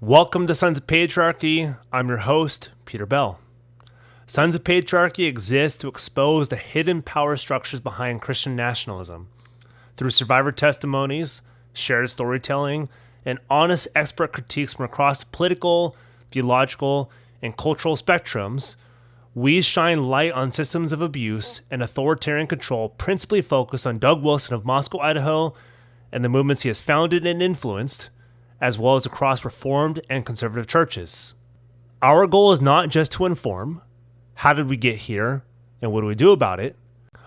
Welcome to Sons of Patriarchy. I'm your host, Peter Bell. Sons of Patriarchy exists to expose the hidden power structures behind Christian nationalism. Through survivor testimonies, shared storytelling, and honest expert critiques from across the political, theological, and cultural spectrums, we shine light on systems of abuse and authoritarian control principally focused on Doug Wilson of Moscow, Idaho, and the movements he has founded and influenced, as well as across Reformed and conservative churches. Our goal is not just to inform, how did we get here, and what do we do about it,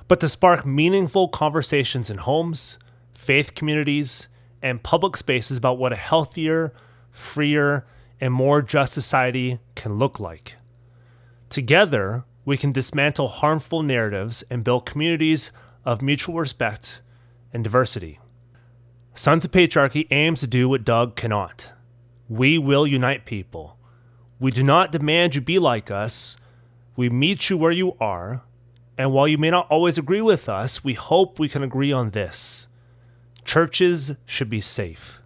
but to spark meaningful conversations in homes, faith communities, and public spaces about what a healthier, freer, and more just society can look like. Together, we can dismantle harmful narratives and build communities of mutual respect and diversity. Sons of Patriarchy aims to do what Doug cannot. We will unite people. We do not demand you be like us. We meet you where you are. And while you may not always agree with us, we hope we can agree on this. Churches should be safe.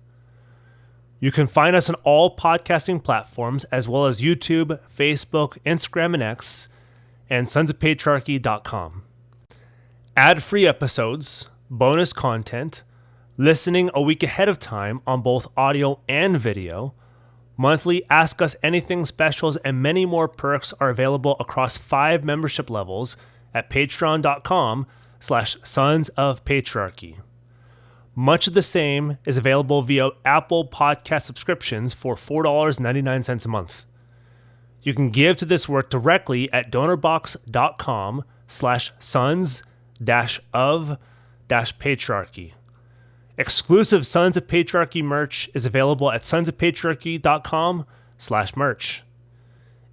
You can find us on all podcasting platforms as well as YouTube, Facebook, Instagram, and X, and sonsofpatriarchy.com. Ad-free episodes, bonus content, listening a week ahead of time on both audio and video, monthly Ask Us Anything specials, and many more perks are available across 5 membership levels at patreon.com/sonsofpatriarchy. Much of the same is available via Apple Podcast subscriptions for $4.99 a month. You can give to this work directly at donorbox.com/sons-of-patriarchy. Exclusive Sons of Patriarchy merch is available at sonsofpatriarchy.com/merch.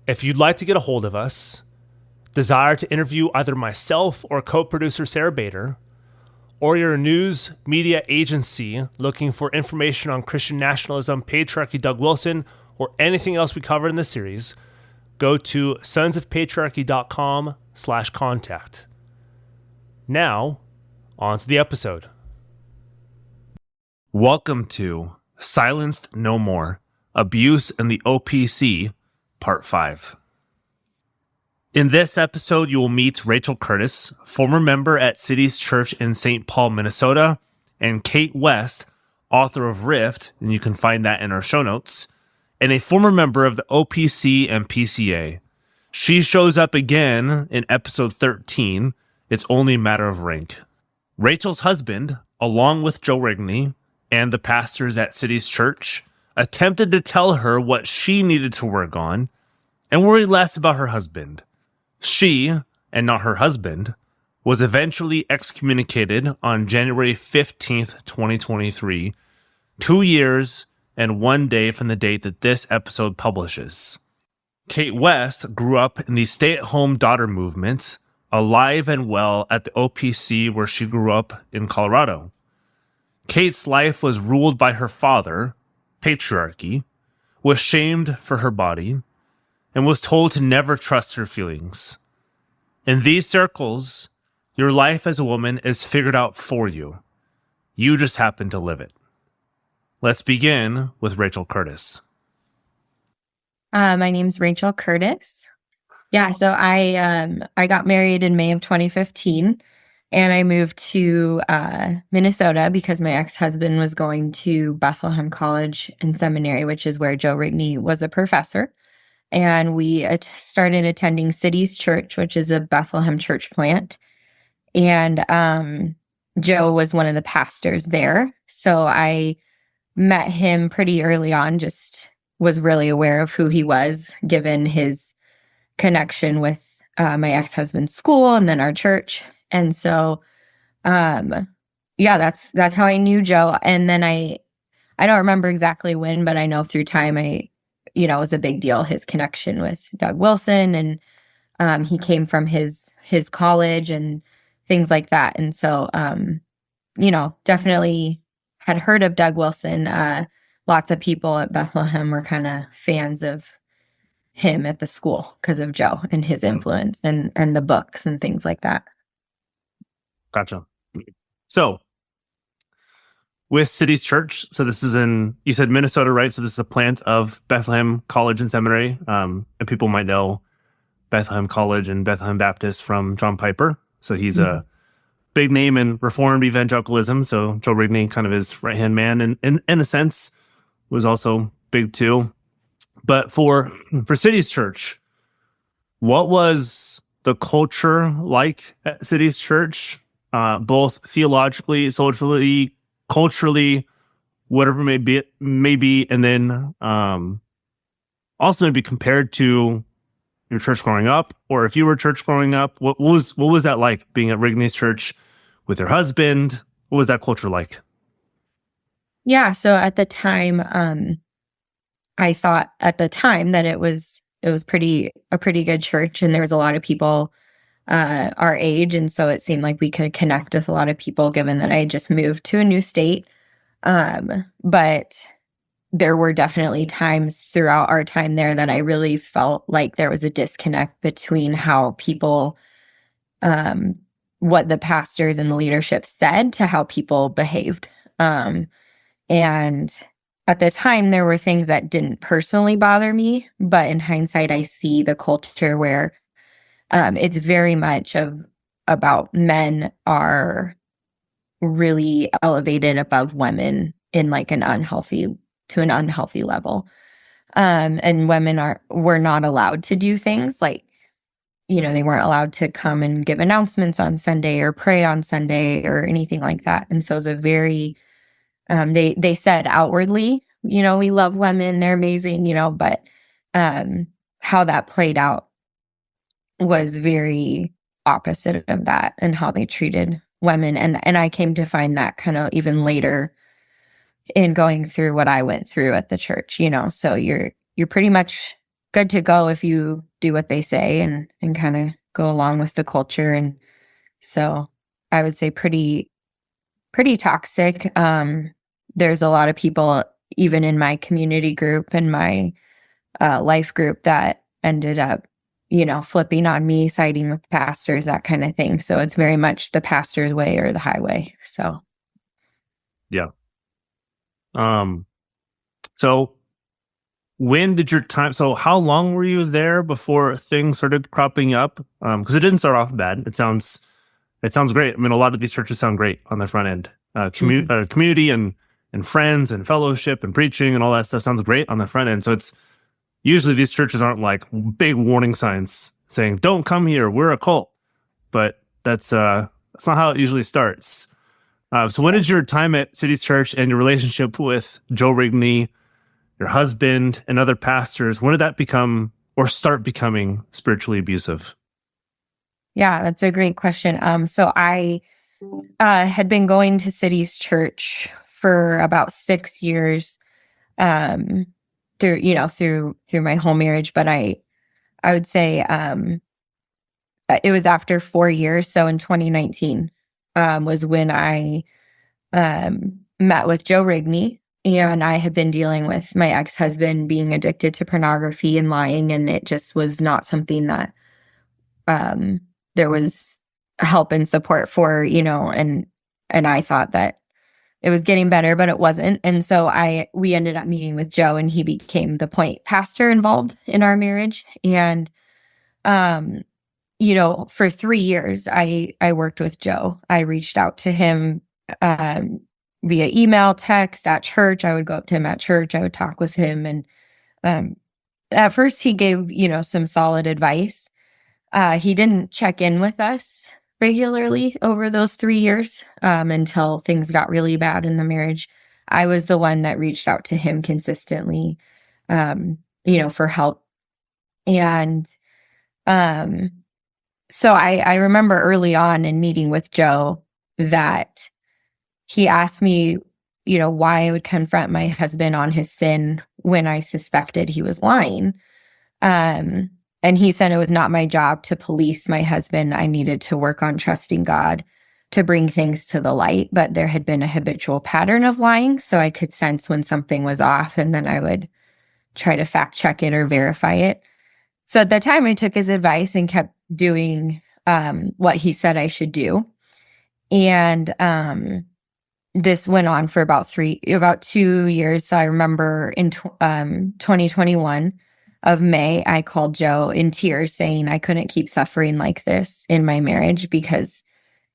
If you'd like to get a hold of us, desire to interview either myself or co-producer Sarah Bader, or you're a news media agency looking for information on Christian nationalism, patriarchy, Doug Wilson, or anything else we covered in this series, go to sonsofpatriarchy.com/contact. Now, on to the episode. Welcome to Silenced No More, Abuse in the OPC, Part 5. In this episode, you will meet Rachel Curtis, former member at Cities Church in St. Paul, Minnesota, and Cait West, author of Rift, and you can find that in our show notes, and a former member of the OPC and PCA. She shows up again in episode 13, It's Only a Matter of Rank. Rachel's husband, along with Joe Rigney, and the pastors at Cities Church, attempted to tell her what she needed to work on and worry less about her husband. She, and not her husband, was eventually excommunicated on January 15th, 2023, 2 years and 1 day from the date that this episode publishes. Cait West grew up in the stay-at-home daughter movement, alive and well at the OPC where she grew up in Colorado. Cait's life was ruled by her father, Patriarchy, was shamed for her body, and was told to never trust her feelings. In these circles, your life as a woman is figured out for you. You just happen to live it. Let's begin with Rachel Curtis. My name's Rachel Curtis. So I got married in May of 2015. And I moved to Minnesota because my ex-husband was going to Bethlehem College and Seminary, which is where Joe Rigney was a professor. And we started attending Cities Church, which is a Bethlehem church plant. And Joe was one of the pastors there. So I met him pretty early on, just was really aware of who he was, given his connection with my ex-husband's school and then our church. And so, that's how I knew Joe. And then I don't remember exactly when, but I know through time, it was a big deal, his connection with Doug Wilson. And, he came from his college and things like that. And so, definitely had heard of Doug Wilson. Lots of people at Bethlehem were kind of fans of him at the school because of Joe and his influence and the books and things like that. Gotcha. So, with Cities Church. So this is you said Minnesota, right? So this is a plant of Bethlehem College and Seminary. And people might know Bethlehem College and Bethlehem Baptist from John Piper. So he's a big name in Reformed evangelicalism. So Joe Rigney, kind of his right-hand man, and in a sense, was also big too. But for Cities Church, what was the culture like at Cities Church, both theologically, socially, culturally, whatever it may be, and then also maybe compared to your church growing up, or if you were church growing up, what was that like being at Rigney's church with your husband? What was that culture like? Yeah, so at the time, I thought at the time that it was a pretty good church, and there was a lot of people our age, and so it seemed like we could connect with a lot of people, given that I had just moved to a new state. But there were definitely times throughout our time there that I really felt like there was a disconnect between how people, what the pastors and the leadership said to how people behaved. And at the time, there were things that didn't personally bother me, but in hindsight, I see the culture where it's very much about men are really elevated above women in like an unhealthy level. And women were not allowed to do things like, they weren't allowed to come and give announcements on Sunday or pray on Sunday or anything like that. And so it was a very, they said outwardly, we love women, they're amazing, but how that played out was very opposite of that, and how they treated women. And I came to find that kind of even later in going through what I went through at the church, so you're pretty much good to go if you do what they say and kind of go along with the culture. And so I would say pretty toxic. There's a lot of people, even in my community group and my life group, that ended up, flipping on me, siding with pastors, that kind of thing. So it's very much the pastor's way or the highway. So, yeah. So when did your time? So how long were you there before things started cropping up? Because it didn't start off bad. It sounds great. I mean, a lot of these churches sound great on the front end. Community and friends and fellowship and preaching and all that stuff sounds great on the front end. So it's usually these churches aren't like big warning signs saying, don't come here, we're a cult. But that's not how it usually starts. So when did your time at Cities Church and your relationship with Joe Rigney, your husband, and other pastors, when did that become or start becoming spiritually abusive? Yeah, that's a great question. So I had been going to Cities Church for about 6 years, through my whole marriage. But I would say it was after 4 years. So in 2019 was when I met with Joe Rigney, and I had been dealing with my ex-husband being addicted to pornography and lying, and it just was not something that there was help and support for, and I thought that it was getting better, but it wasn't. And so we ended up meeting with Joe, and he became the point pastor involved in our marriage. And, for 3 years, I worked with Joe. I reached out to him via email, text, at church. I would go up to him at church. I would talk with him. And at first he gave, some solid advice. He didn't check in with us regularly over those 3 years until things got really bad in the marriage. I was the one that reached out to him consistently, for help. And so I remember early on in meeting with Joe that he asked me, why I would confront my husband on his sin when I suspected he was lying. And he said it was not my job to police my husband. I needed to work on trusting God to bring things to the light. But there had been a habitual pattern of lying, so I could sense when something was off, and then I would try to fact check it or verify it. So at the time, I took his advice and kept doing what he said I should do. And this went on for about 2 years. So I remember in 2021 of May, I called Joe in tears saying I couldn't keep suffering like this in my marriage because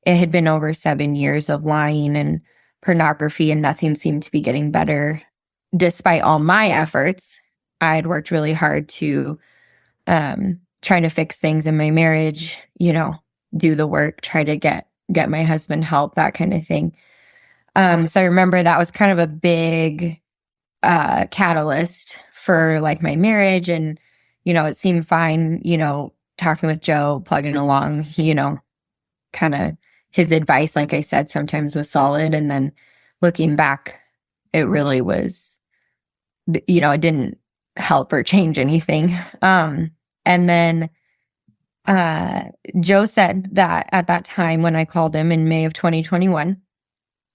it had been over 7 years of lying and pornography and nothing seemed to be getting better. Despite all my efforts, I had worked really hard to try to fix things in my marriage, do the work, try to get my husband help, that kind of thing. So I remember that was kind of a big catalyst for like my marriage. And, it seemed fine, talking with Joe, plugging along, kind of his advice, like I said, sometimes was solid. And then looking back, it really was, it didn't help or change anything. And then Joe said that at that time when I called him in May of 2021,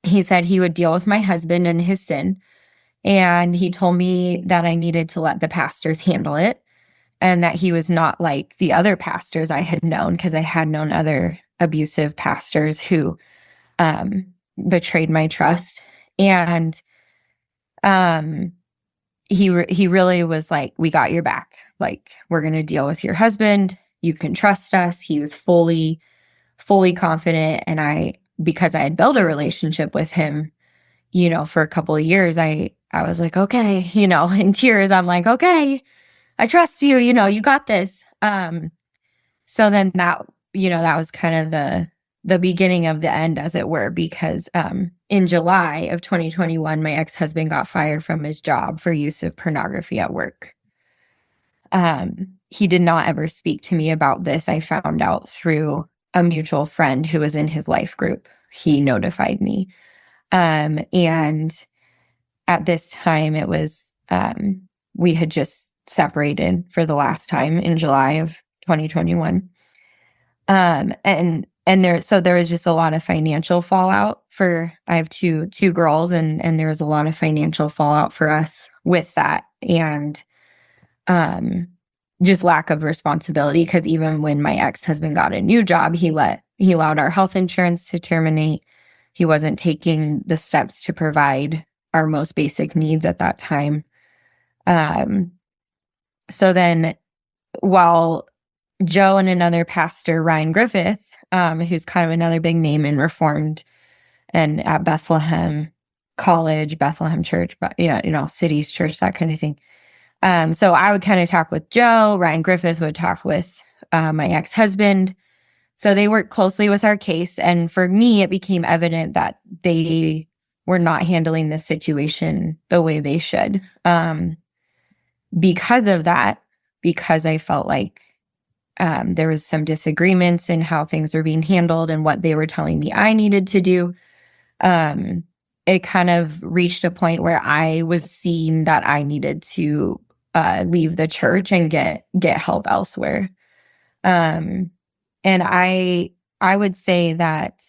he said he would deal with my husband and his sin. And he told me that I needed to let the pastors handle it and that he was not like the other pastors I had known, because I had known other abusive pastors who betrayed my trust. And he really was like, we got your back. Like, we're going to deal with your husband. You can trust us. He was fully confident. And because I had built a relationship with him, for a couple of years, I was like, okay, in tears, I'm like, okay, I trust you, you got this. So then that was kind of the beginning of the end, as it were, because in July of 2021, my ex-husband got fired from his job for use of pornography at work. He did not ever speak to me about this. I found out through a mutual friend who was in his life group. He notified me. And at this time, it was, we had just separated for the last time in July of 2021. And there was just a lot of financial fallout I have two girls, and there was a lot of financial fallout for us with that. And, just lack of responsibility, because even when my ex-husband got a new job, he allowed our health insurance to terminate. He wasn't taking the steps to provide our most basic needs at that time. So then, while Joe and another pastor, Ryan Griffith, who's kind of another big name in Reformed and at Bethlehem College, Bethlehem Church, but Cities Church, that kind of thing. So I would kind of talk with Joe. Ryan Griffith would talk with my ex-husband. So they worked closely with our case. And for me, it became evident that they were not handling this situation the way they should. Because of that, because I felt like there was some disagreements in how things were being handled and what they were telling me I needed to do. It kind of reached a point where I was seeing that I needed to leave the church and get help elsewhere. And I would say that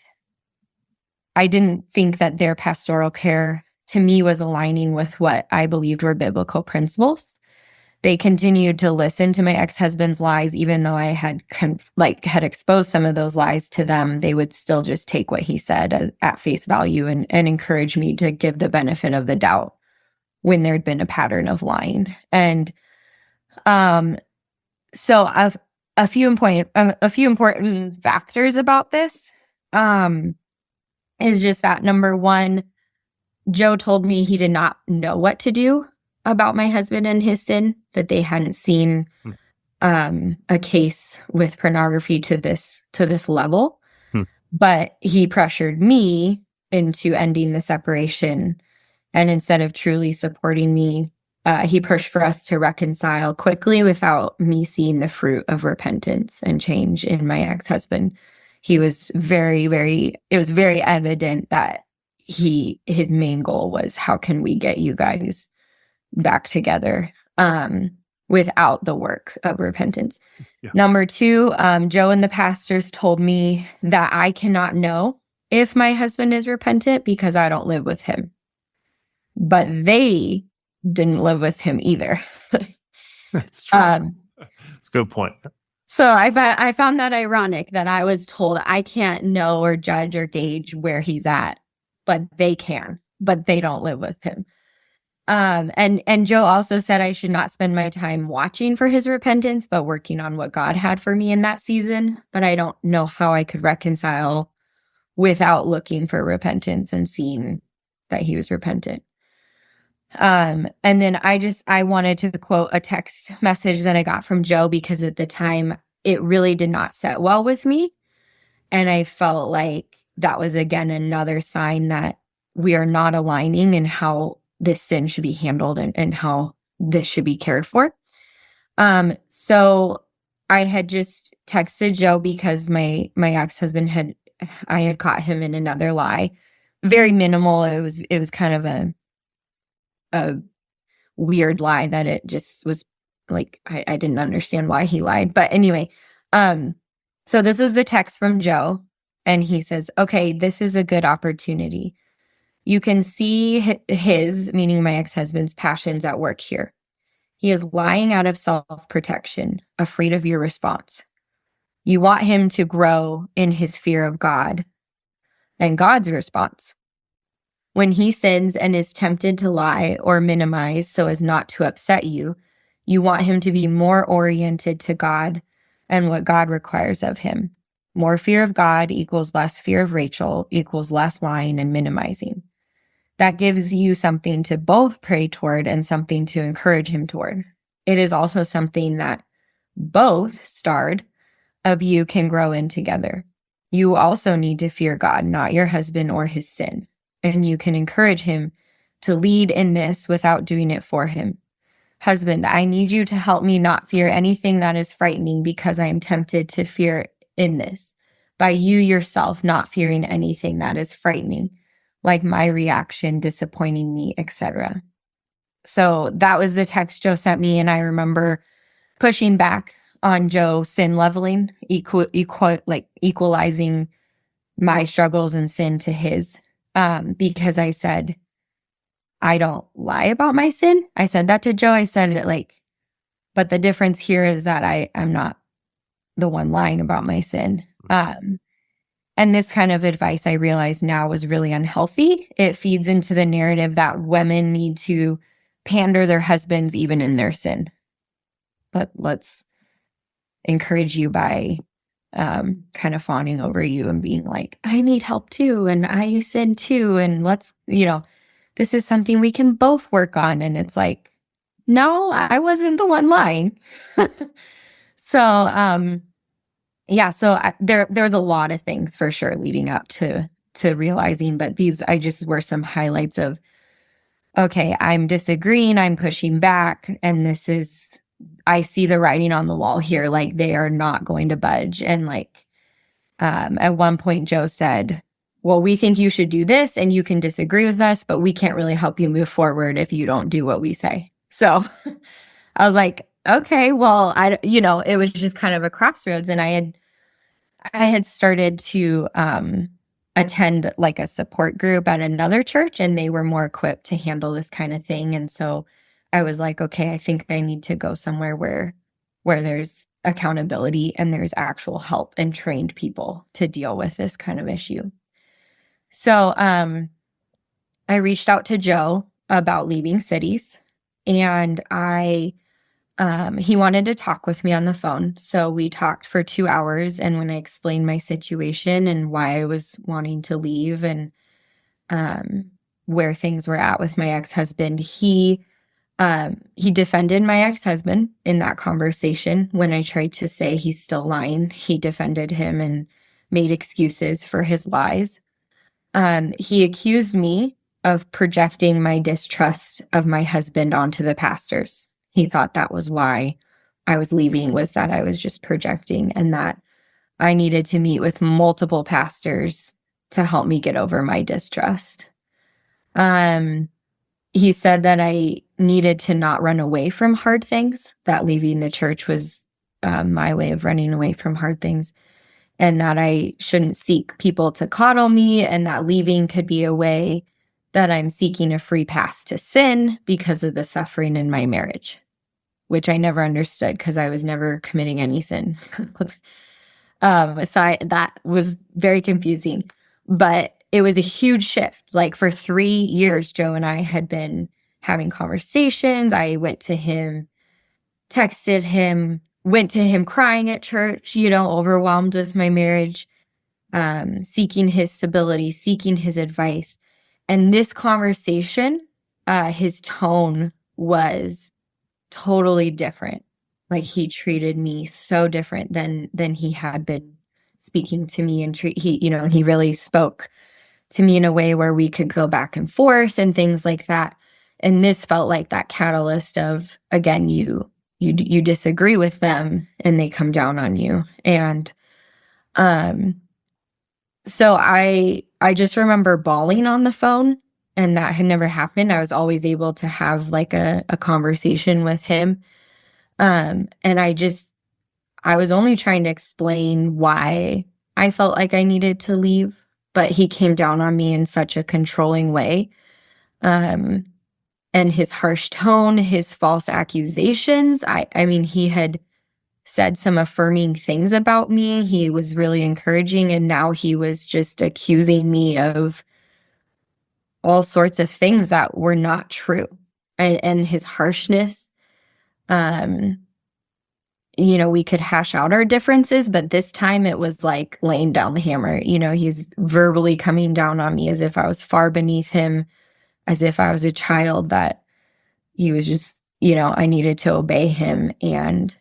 I didn't think that their pastoral care to me was aligning with what I believed were biblical principles. They continued to listen to my ex-husband's lies, even though I had exposed some of those lies to them. They would still just take what he said at face value and encourage me to give the benefit of the doubt when there'd been a pattern of lying. And so a few important factors about this is just that, number one, Joe told me he did not know what to do about my husband and his sin, that they hadn't seen a case with pornography to this level. But he pressured me into ending the separation. And instead of truly supporting me, he pushed for us to reconcile quickly without me seeing the fruit of repentance and change in my ex-husband. He was it was very evident that his main goal was, how can we get you guys back together without the work of repentance. Yeah. Number two, Joe and the pastors told me that I cannot know if my husband is repentant because I don't live with him. But they didn't live with him either. That's true. That's a good point. So I found that ironic that I was told I can't know or judge or gauge where he's at but they can, but they don't live with him. And Joe also said I should not spend my time watching for his repentance, but working on what God had for me in that season. But I don't know how I could reconcile without looking for repentance and seeing that he was repentant. And then I wanted to quote a text message that I got from Joe, because at the time it really did not set well with me. And I felt like that was, again, another sign that we are not aligning in how this sin should be handled and how this should be cared for. So I had just texted Joe because my ex-husband I had caught him in another lie. Very minimal. It was kind of a weird lie that it just was like, I didn't understand why he lied. But anyway, so this is the text from Joe, and he says, okay, this is a good opportunity. You can see his, meaning my ex-husband's, passions at work here. He is lying out of self-protection, afraid of your response. You want him to grow in his fear of God and God's response. When he sins and is tempted to lie or minimize so as not to upset you, you want him to be more oriented to God and what God requires of him. More fear of God equals less fear of Rachel equals less lying and minimizing. That gives you something to both pray toward and something to encourage him toward. It is also something that both starred of you can grow in together. You also need to fear God, not your husband or his sin. And you can encourage him to lead in this without doing it for him. Husband, I need you to help me not fear anything that is frightening, because I am tempted to fear in this, by you yourself not fearing anything that is frightening, like my reaction disappointing me, etc. So that was the text Joe sent me, and I remember pushing back on Joe sin leveling, equalizing my struggles and sin to his, because I said, I don't lie about my sin. I said that to Joe. I said it but the difference here is that I'm not the one lying about my sin. And this kind of advice, I realize now, was really unhealthy. It feeds into the narrative that women need to pander their husbands even in their sin. But let's encourage you by kind of fawning over you and being like, I need help too, and I sin too, and let's, this is something we can both work on. And it's like, no, I wasn't the one lying. So, yeah, so there was a lot of things for sure leading up to realizing, but these were some highlights of, okay, I'm disagreeing, I'm pushing back, and I see the writing on the wall here, like they are not going to budge. And at one point Joe said, well, we think you should do this and you can disagree with us, but we can't really help you move forward if you don't do what we say. So I was like, okay, well, it was just kind of a crossroads. And I had started to attend like a support group at another church, and they were more equipped to handle this kind of thing. And so I was like, okay, I think I need to go somewhere where there's accountability and there's actual help and trained people to deal with this kind of issue. So I reached out to Joe about leaving cities, and he wanted to talk with me on the phone. So we talked for 2 hours, and when I explained my situation and why I was wanting to leave and where things were at with my ex-husband, he defended my ex-husband in that conversation. When I tried to say he's still lying, he defended him and made excuses for his lies. He accused me of projecting my distrust of my husband onto the pastors. He thought that was why I was leaving, was that I was just projecting, and that I needed to meet with multiple pastors to help me get over my distrust. He said that I needed to not run away from hard things, that leaving the church was my way of running away from hard things, and that I shouldn't seek people to coddle me, and that leaving could be a way that I'm seeking a free pass to sin because of the suffering in my marriage, which I never understood because I was never committing any sin. So that was very confusing. But it was a huge shift. Like for 3 years, Joe and I had been having conversations. I went to him, texted him, went to him crying at church, overwhelmed with my marriage, seeking his stability, seeking his advice. And this conversation, his tone was totally different. Like he treated me so different than he had been speaking to me, and he really spoke to me in a way where we could go back and forth and things like that. And this felt like that catalyst of, again, you disagree with them and they come down on you. And so I just remember bawling on the phone, and that had never happened. I was always able to have like a conversation with him. And I was only trying to explain why I felt like I needed to leave, but he came down on me in such a controlling way. And his harsh tone, his false accusations. I mean, he had said some affirming things about me. He was really encouraging, and now he was just accusing me of all sorts of things that were not true. And his harshness, we could hash out our differences, but this time it was like laying down the hammer. He's verbally coming down on me as if I was far beneath him, as if I was a child that he was just, I needed to obey him. And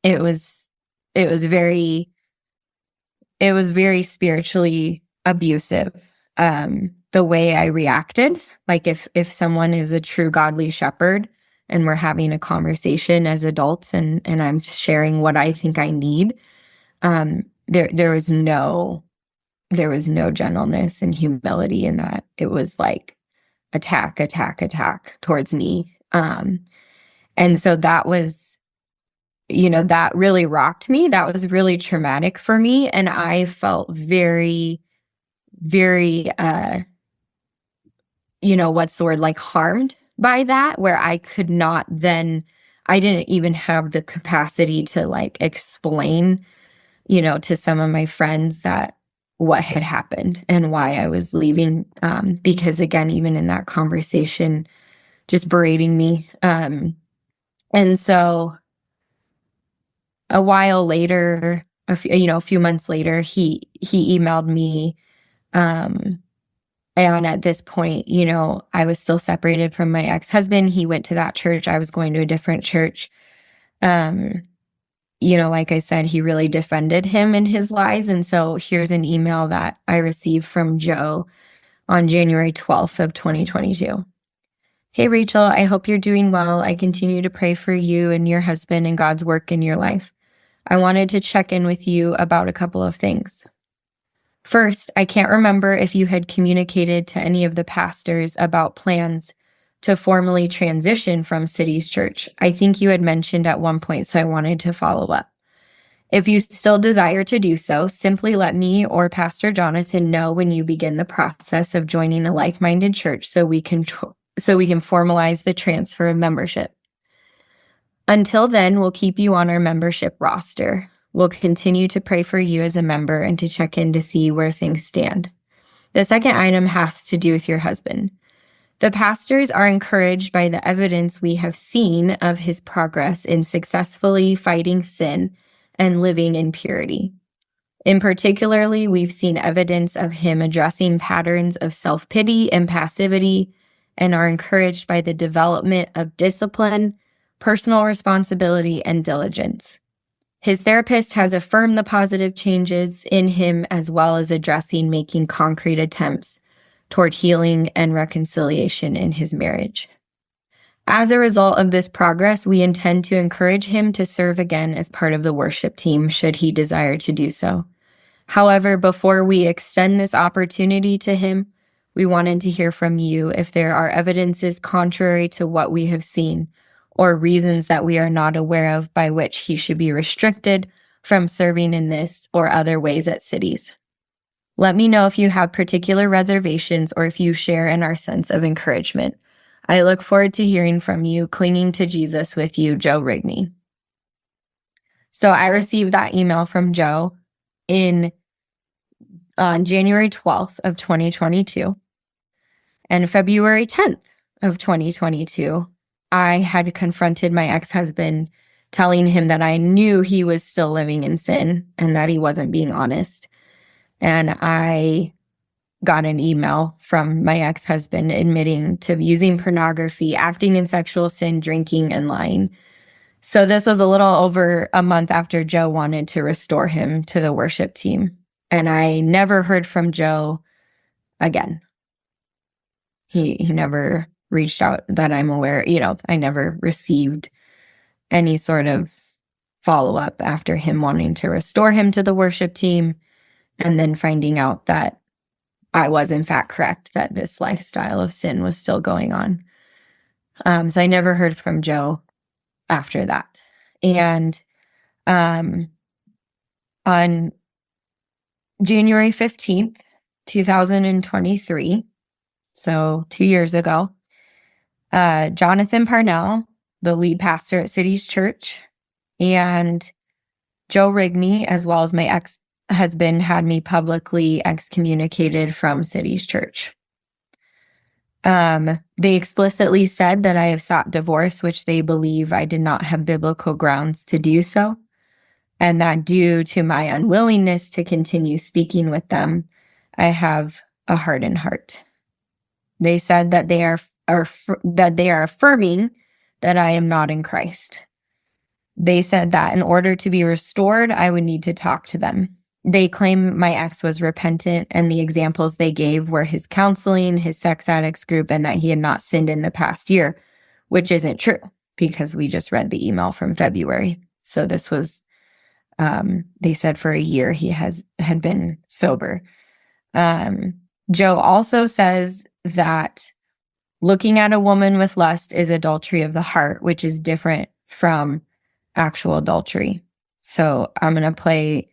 it was very spiritually abusive. The way I reacted, like if someone is a true godly shepherd and we're having a conversation as adults and I'm sharing what I think I need, there was no gentleness and humility in that. It was like attack towards me. And so that was, that really rocked me. That was really traumatic for me. And I felt very, very, what's the word, like harmed by that, where I could not then, I didn't even have the capacity to like explain, to some of my friends that what had happened and why I was leaving. Because again, even in that conversation, just berating me. And so a while later, a few months later, he emailed me. And at this point, I was still separated from my ex-husband. He went to that church. I was going to a different church. Like I said, he really defended him in his lies. And so here's an email that I received from Joe on January 12th of 2022. Hey, Rachel, I hope you're doing well. I continue to pray for you and your husband and God's work in your life. I wanted to check in with you about a couple of things. First, I can't remember if you had communicated to any of the pastors about plans to formally transition from City's Church. I think you had mentioned at one point, so I wanted to follow up. If you still desire to do so, simply let me or Pastor Jonathan know when you begin the process of joining a like-minded church so we can formalize the transfer of membership. Until then, we'll keep you on our membership roster. We'll continue to pray for you as a member and to check in to see where things stand. The second item has to do with your husband. The pastors are encouraged by the evidence we have seen of his progress in successfully fighting sin and living in purity. In particularly, we've seen evidence of him addressing patterns of self-pity and passivity, and are encouraged by the development of discipline, personal responsibility, and diligence. His therapist has affirmed the positive changes in him, as well as making concrete attempts toward healing and reconciliation in his marriage. As a result of this progress, we intend to encourage him to serve again as part of the worship team, should he desire to do so. However, before we extend this opportunity to him, we wanted to hear from you if there are evidences contrary to what we have seen, or reasons that we are not aware of by which he should be restricted from serving in this or other ways at Cities. Let me know if you have particular reservations or if you share in our sense of encouragement. I look forward to hearing from you. Clinging to Jesus with you, Joe Rigney. So I received that email from Joe in on January 12th of 2022 and February 10th of 2022, I had confronted my ex-husband, telling him that I knew he was still living in sin and that he wasn't being honest. And I got an email from my ex-husband admitting to using pornography, acting in sexual sin, drinking, and lying. So this was a little over a month after Joe wanted to restore him to the worship team. And I never heard from Joe again. He never reached out that I'm aware. I never received any sort of follow-up after him wanting to restore him to the worship team and then finding out that I was in fact correct, that this lifestyle of sin was still going on. So I never heard from Joe after that. And on January 15th, 2023, so 2 years ago, Jonathan Parnell, the lead pastor at Cities Church, and Joe Rigney, as well as my ex-husband, had me publicly excommunicated from Cities Church. They explicitly said that I have sought divorce, which they believe I did not have biblical grounds to do so, and that due to my unwillingness to continue speaking with them, I have a hardened heart. They said that they are affirming that I am not in Christ. They said that in order to be restored, I would need to talk to them. They claim my ex was repentant, and the examples they gave were his counseling, his sex addicts group, and that he had not sinned in the past year, which isn't true because we just read the email from February. So this was, they said for a year he had been sober. Joe also says that looking at a woman with lust is adultery of the heart, which is different from actual adultery. So I'm going to play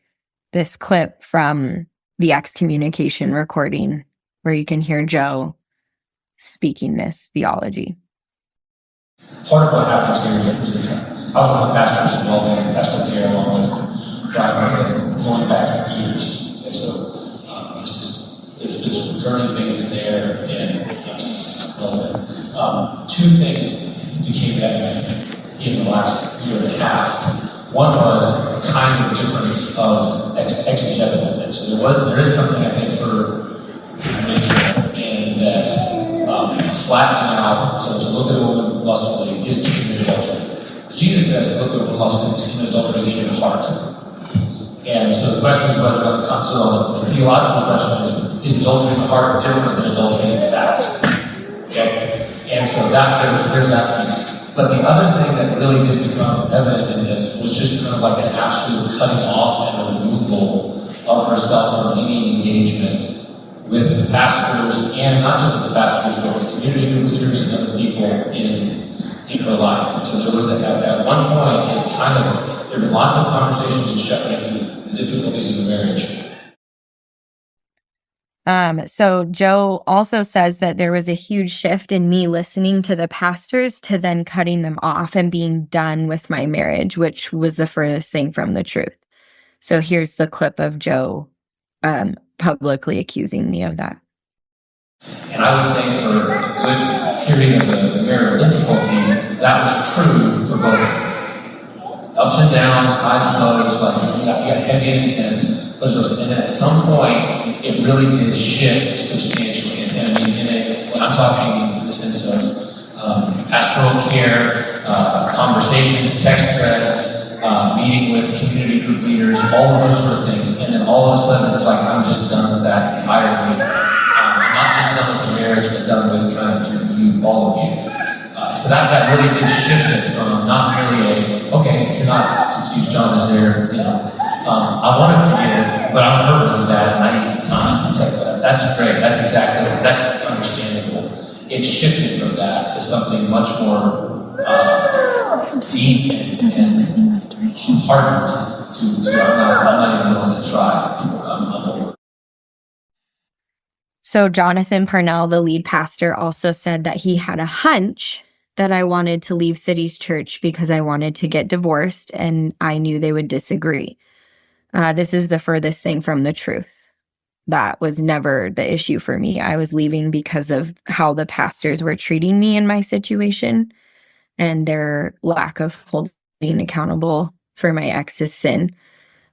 this clip from the excommunication recording where you can hear Joe speaking this theology. Part of what happens here is different. I was one of the pastors involved in pastoral care along with going back years. Okay, so there's been some recurring things in there, and two things became evident in the last year and a half. One was the kind of difference of exegetical things. So there is something, I think, for Rachel in that flattening out, so to look at a woman lustfully is to commit adultery. Jesus says to look at a woman lustfully is to commit adultery in your heart. And so the question is whether or not the theological question is adultery in the heart different than adultery in fact? Okay? And so there's that piece. But the other thing that really did become evident in this was just kind of like an absolute cutting off and a removal of herself from any engagement with the pastors, and not just with the pastors, but with community leaders and other people in her life. And so there was at one point, there had been lots of conversations and shepherding through the difficulties of the marriage. So Joe also says that there was a huge shift in me listening to the pastors to then cutting them off and being done with my marriage, which was the furthest thing from the truth. So here's the clip of Joe publicly accusing me of that. And I would say for a good period of the marital difficulties, that was true for both ups and downs, highs and lows, like you got heavy and intense. And then at some point, it really did shift substantially. And I mean, when I'm talking in the sense of pastoral care, conversations, text threads, meeting with community group leaders, all of those sort of things. And then all of a sudden, it's like I'm just done with that entirely. Not just done with the marriage, but done with kind of you, all of you. So that really did shift it from not really if you're not, to use John as there, I want to forgive, but I'm hurt really bad and I need some time. It's like, that's great, that's understandable. It shifted from that to something much more deep and hardened to I'm not even willing to try. I'm over. So Jonathan Parnell, the lead pastor, also said that he had a hunch that I wanted to leave Cities Church because I wanted to get divorced and I knew they would disagree. This is the furthest thing from the truth. that was never the issue for me. I was leaving because of how the pastors were treating me in my situation and their lack of holding accountable for my ex's sin.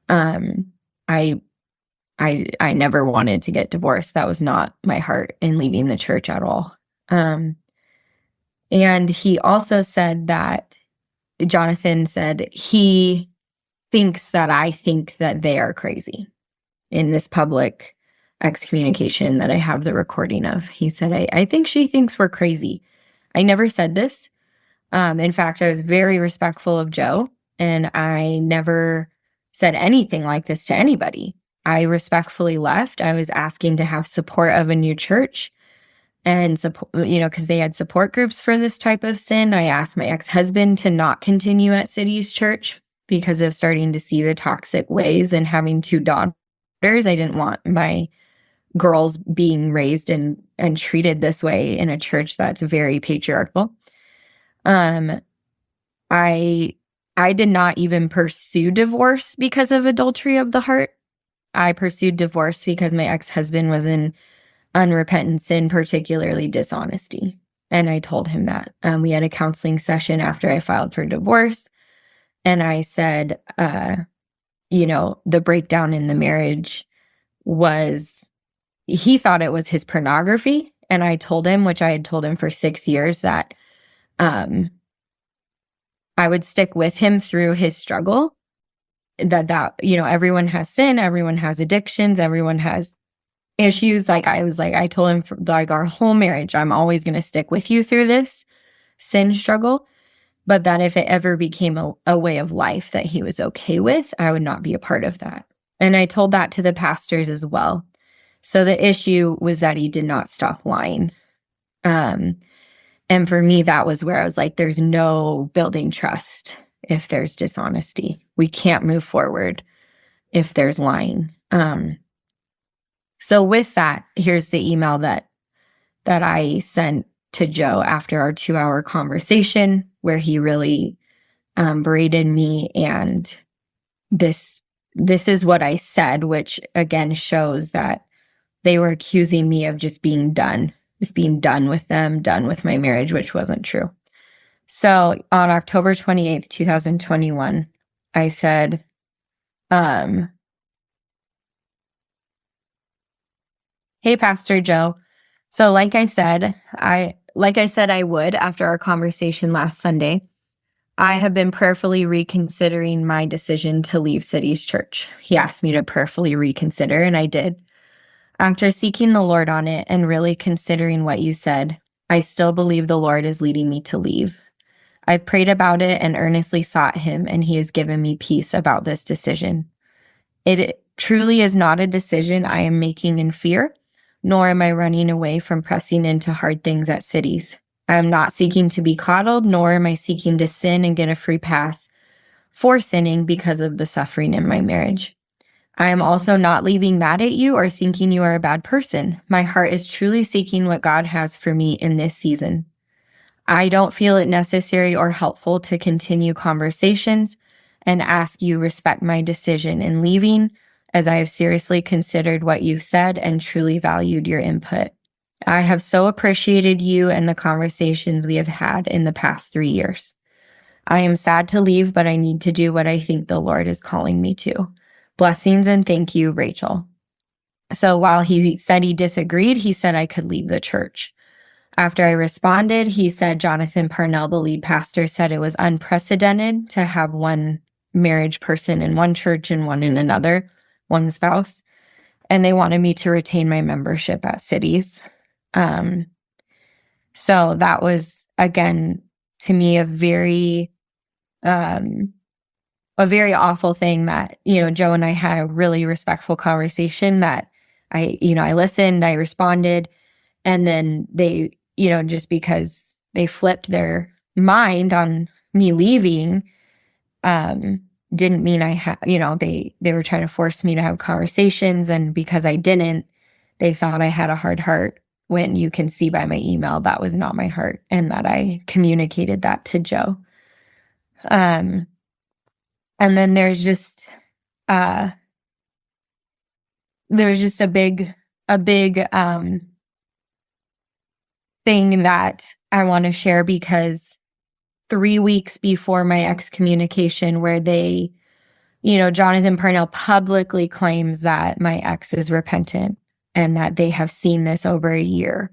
I never wanted to get divorced. That was not my heart in leaving the church at all. And he also said that Jonathan said he thinks that I think that they are crazy in this public excommunication that I have the recording of. He said, I think she thinks we're crazy. I never said this. In fact, I was very respectful of Joe, and I never said anything like this to anybody. I respectfully left. I was asking to have support of a new church and support, because they had support groups for this type of sin. I asked my ex-husband to not continue at City's church because of starting to see the toxic ways and having 2 daughters. I didn't want my girls being raised and treated this way in a church that's very patriarchal. I did not even pursue divorce because of adultery of the heart. I pursued divorce because my ex-husband was in unrepentant sin, particularly dishonesty. And I told him that. We had a counseling session after I filed for divorce. And I said, the breakdown in the marriage was, he thought it was his pornography. And I told him, which I had told him for 6 years, that I would stick with him through his struggle. That everyone has sin, everyone has addictions, everyone has issues. I told him, for our whole marriage, I'm always going to stick with you through this sin struggle. But that if it ever became a way of life that he was okay with, I would not be a part of that. And I told that to the pastors as well. So the issue was that he did not stop lying. And for me, that was where I was like, there's no building trust if there's dishonesty. We can't move forward if there's lying. So with that, here's the email that I sent to Joe after our 2-hour conversation, where he really berated me. And this is what I said, which again shows that they were accusing me of just being done with them, done with my marriage, which wasn't true. So on October 28th, 2021, I said, hey, Pastor Joe. So like I said I would after our conversation last Sunday, I have been prayerfully reconsidering my decision to leave City's church. He asked me to prayerfully reconsider, and I did. After seeking the Lord on it and really considering what you said, I still believe the Lord is leading me to leave. I've prayed about it and earnestly sought him, and he has given me peace about this decision. It truly is not a decision I am making in fear, nor am I running away from pressing into hard things at Cities. I am not seeking to be coddled, nor am I seeking to sin and get a free pass for sinning because of the suffering in my marriage. I am also not leaving mad at you or thinking you are a bad person. My heart is truly seeking what God has for me in this season. I don't feel it necessary or helpful to continue conversations and ask you respect my decision in leaving, as I have seriously considered what you've said and truly valued your input. I have so appreciated you and the conversations we have had in the past 3 years. I am sad to leave, but I need to do what I think the Lord is calling me to. Blessings and thank you, Rachel. So while he said he disagreed, he said I could leave the church. After I responded, he said Jonathan Parnell, the lead pastor, said it was unprecedented to have one marriage person in one church and one in another, one spouse, and they wanted me to retain my membership at Cities. So that was, again, to me, a very awful thing that, Joe and I had a really respectful conversation that I listened, I responded, and then they, just because they flipped their mind on me leaving, didn't mean I had, they were trying to force me to have conversations. And because I didn't, they thought I had a hard heart, when you can see by my email that was not my heart, and that I communicated that to Joe. And then there's just, there's just a big thing that I want to share, because 3 weeks before my excommunication, where they, Jonathan Parnell publicly claims that my ex is repentant and that they have seen this over a year.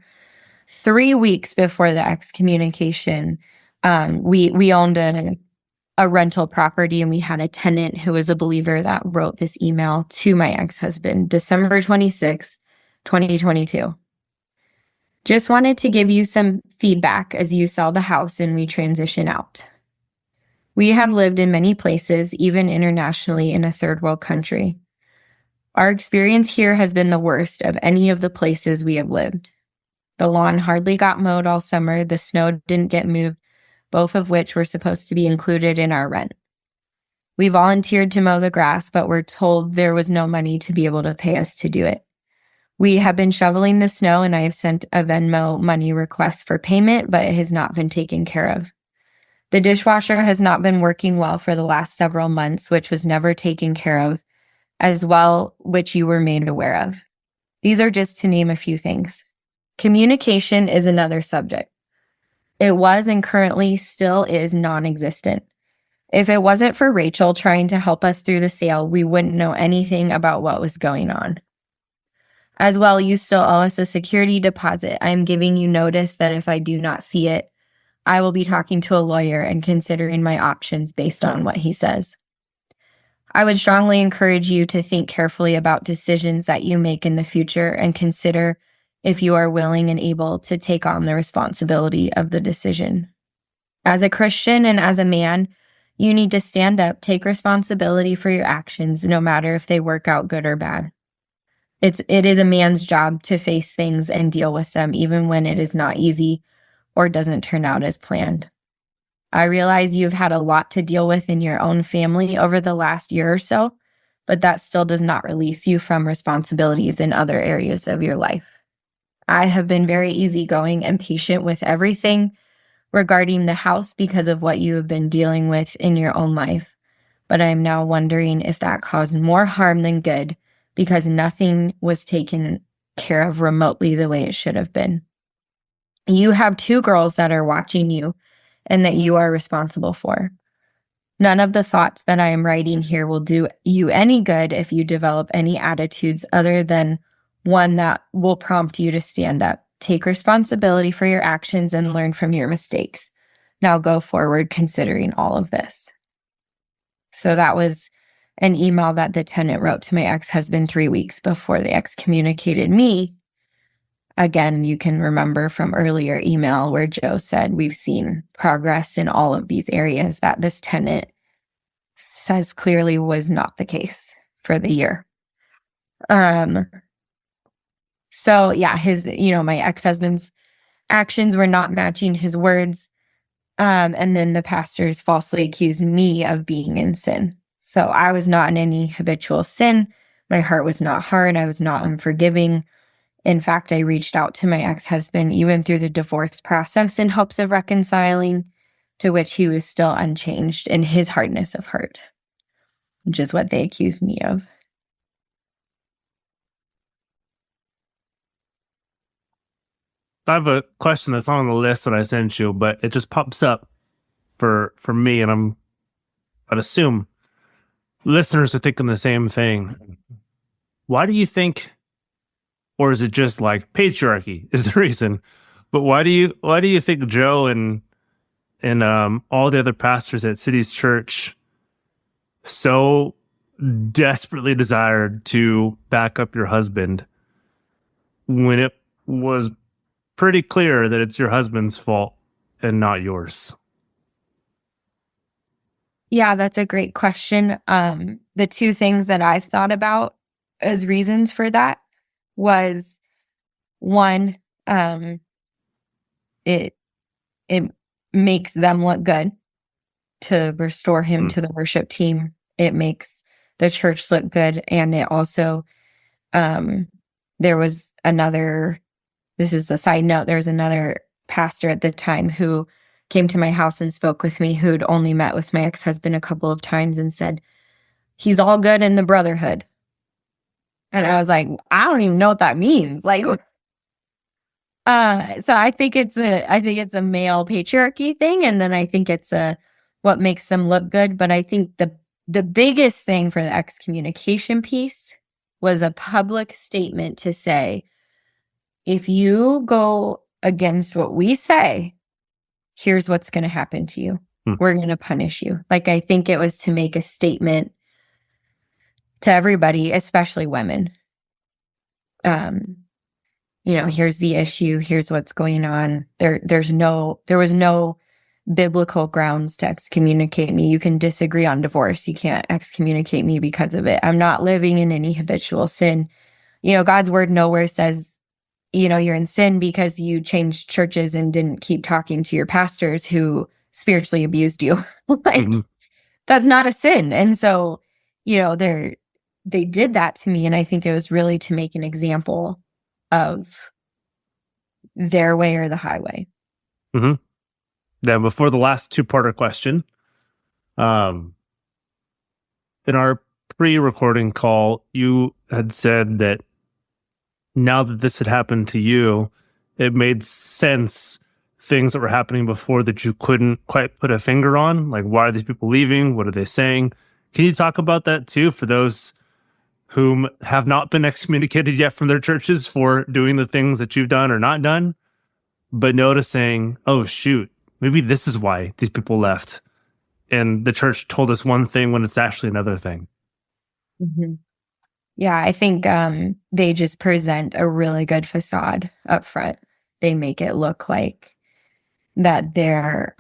3 weeks before the excommunication, we owned a rental property, and we had a tenant who was a believer that wrote this email to my ex-husband, December 26, 2022. Just wanted to give you some feedback as you sell the house and we transition out. We have lived in many places, even internationally, in a third world country. Our experience here has been the worst of any of the places we have lived. The lawn hardly got mowed all summer. The snow didn't get moved, both of which were supposed to be included in our rent. We volunteered to mow the grass, but were told there was no money to be able to pay us to do it. We have been shoveling the snow, and I have sent a Venmo money request for payment, but it has not been taken care of. The dishwasher has not been working well for the last several months, which was never taken care of, as well, which you were made aware of. These are just to name a few things. Communication is another subject. It was and currently still is non-existent. If it wasn't for Rachel trying to help us through the sale, we wouldn't know anything about what was going on. As well, you still owe us a security deposit. I am giving you notice that if I do not see it, I will be talking to a lawyer and considering my options based on what he says. I would strongly encourage you to think carefully about decisions that you make in the future and consider if you are willing and able to take on the responsibility of the decision. As a Christian and as a man, you need to stand up, take responsibility for your actions, no matter if they work out good or bad. It is a man's job to face things and deal with them, even when it is not easy or doesn't turn out as planned. I realize you've had a lot to deal with in your own family over the last year or so, but that still does not release you from responsibilities in other areas of your life. I have been very easygoing and patient with everything regarding the house because of what you have been dealing with in your own life, but I am now wondering if that caused more harm than good, because nothing was taken care of remotely the way it should have been. You have 2 girls that are watching you and that you are responsible for. None of the thoughts that I am writing here will do you any good if you develop any attitudes other than one that will prompt you to stand up, take responsibility for your actions, and learn from your mistakes. Now go forward considering all of this. So that was an email that the tenant wrote to my ex-husband 3 weeks before they excommunicated me. Again, you can remember from earlier email where Joe said we've seen progress in all of these areas that this tenant says clearly was not the case for the year. So yeah, my ex-husband's actions were not matching his words. And then the pastors falsely accused me of being in sin. So I was not in any habitual sin. My heart was not hard. I was not unforgiving. In fact, I reached out to my ex-husband even through the divorce process in hopes of reconciling, to which he was still unchanged in his hardness of heart, which is what they accused me of. I have a question that's not on the list that I sent you, but it just pops up for me, and I'd assume listeners are thinking the same thing. Why do you think, or is it just like patriarchy is the reason? But why do you think Joe and all the other pastors at City's Church so desperately desired to back up your husband when it was pretty clear that it's your husband's fault and not yours? Yeah, that's a great question. The 2 things that I've thought about as reasons for that was, one, it makes them look good to restore him to the worship team. It makes the church look good, and it also, there was another. This is a side note. There was another pastor at the time who came to my house and spoke with me, who'd only met with my ex-husband a couple of times, and said, he's all good in the brotherhood. And I was like, I don't even know what that means. Like, so I think it's a male patriarchy thing. And then I think it's what makes them look good. But I think the biggest thing for the excommunication piece was a public statement to say, if you go against what we say, here's what's going to happen to you. We're going to punish you. Like, I think it was to make a statement to everybody, especially women. Here's the issue. Here's what's going on. There was no biblical grounds to excommunicate me. You can disagree on divorce. You can't excommunicate me because of it. I'm not living in any habitual sin. God's word nowhere says, you're in sin because you changed churches and didn't keep talking to your pastors who spiritually abused you. That's not a sin. And so, they did that to me. And I think it was really to make an example of their way or the highway. Mm-hmm. Now, before the last two-parter question, in our pre-recording call, you had said that now that this had happened to you, it made sense, things that were happening before that you couldn't quite put a finger on. Like, why are these people leaving? What are they saying? Can you talk about that too, for those whom have not been excommunicated yet from their churches for doing the things that you've done or not done, but noticing, oh, shoot, maybe this is why these people left. And the church told us one thing when it's actually another thing. Mm-hmm. Yeah, I think they just present a really good facade up front. They make it look like that they're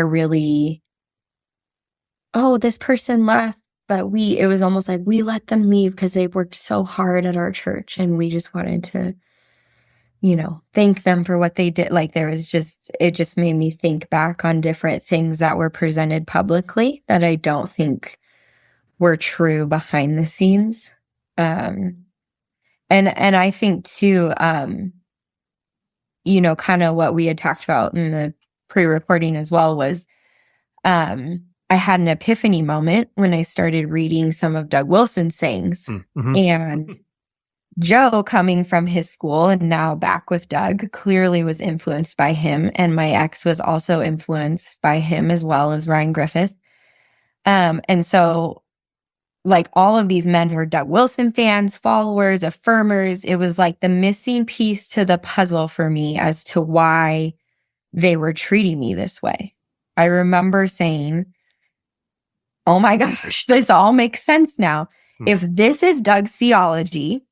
really, oh, this person left, but it was almost like we let them leave because they worked so hard at our church and we just wanted to, thank them for what they did. Like, it just made me think back on different things that were presented publicly that I don't think were true behind the scenes. And I think too, kind of what we had talked about in the pre-recording as well was, I had an epiphany moment when I started reading some of Doug Wilson's sayings. Mm-hmm. And Joe, coming from his school and now back with Doug, clearly was influenced by him. And my ex was also influenced by him, as well as Ryan Griffith. And so, like, all of these men were Doug Wilson fans, followers, affirmers. It was like the missing piece to the puzzle for me as to why they were treating me this way. I remember saying, oh my gosh, this all makes sense now. If this is Doug's theology,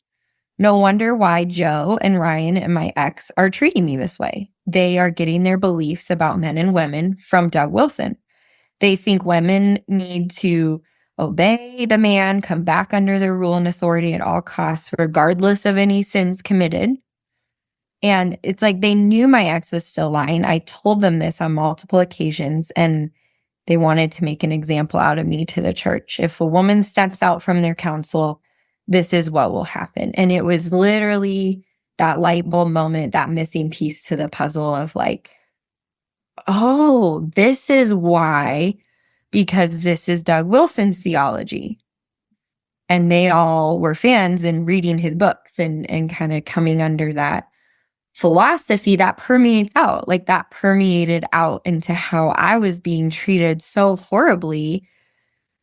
no wonder why Joe and Ryan and my ex are treating me this way. They are getting their beliefs about men and women from Doug Wilson. They think women need to obey the man, come back under their rule and authority at all costs, regardless of any sins committed. And it's like they knew my ex was still lying. I told them this on multiple occasions, and they wanted to make an example out of me to the church. If a woman steps out from their counsel, this is what will happen. And it was literally that light bulb moment, that missing piece to the puzzle of like, oh, this is why, because this is Doug Wilson's theology. And they all were fans and reading his books and kind of coming under that philosophy that permeates out, like that permeated out into how I was being treated so horribly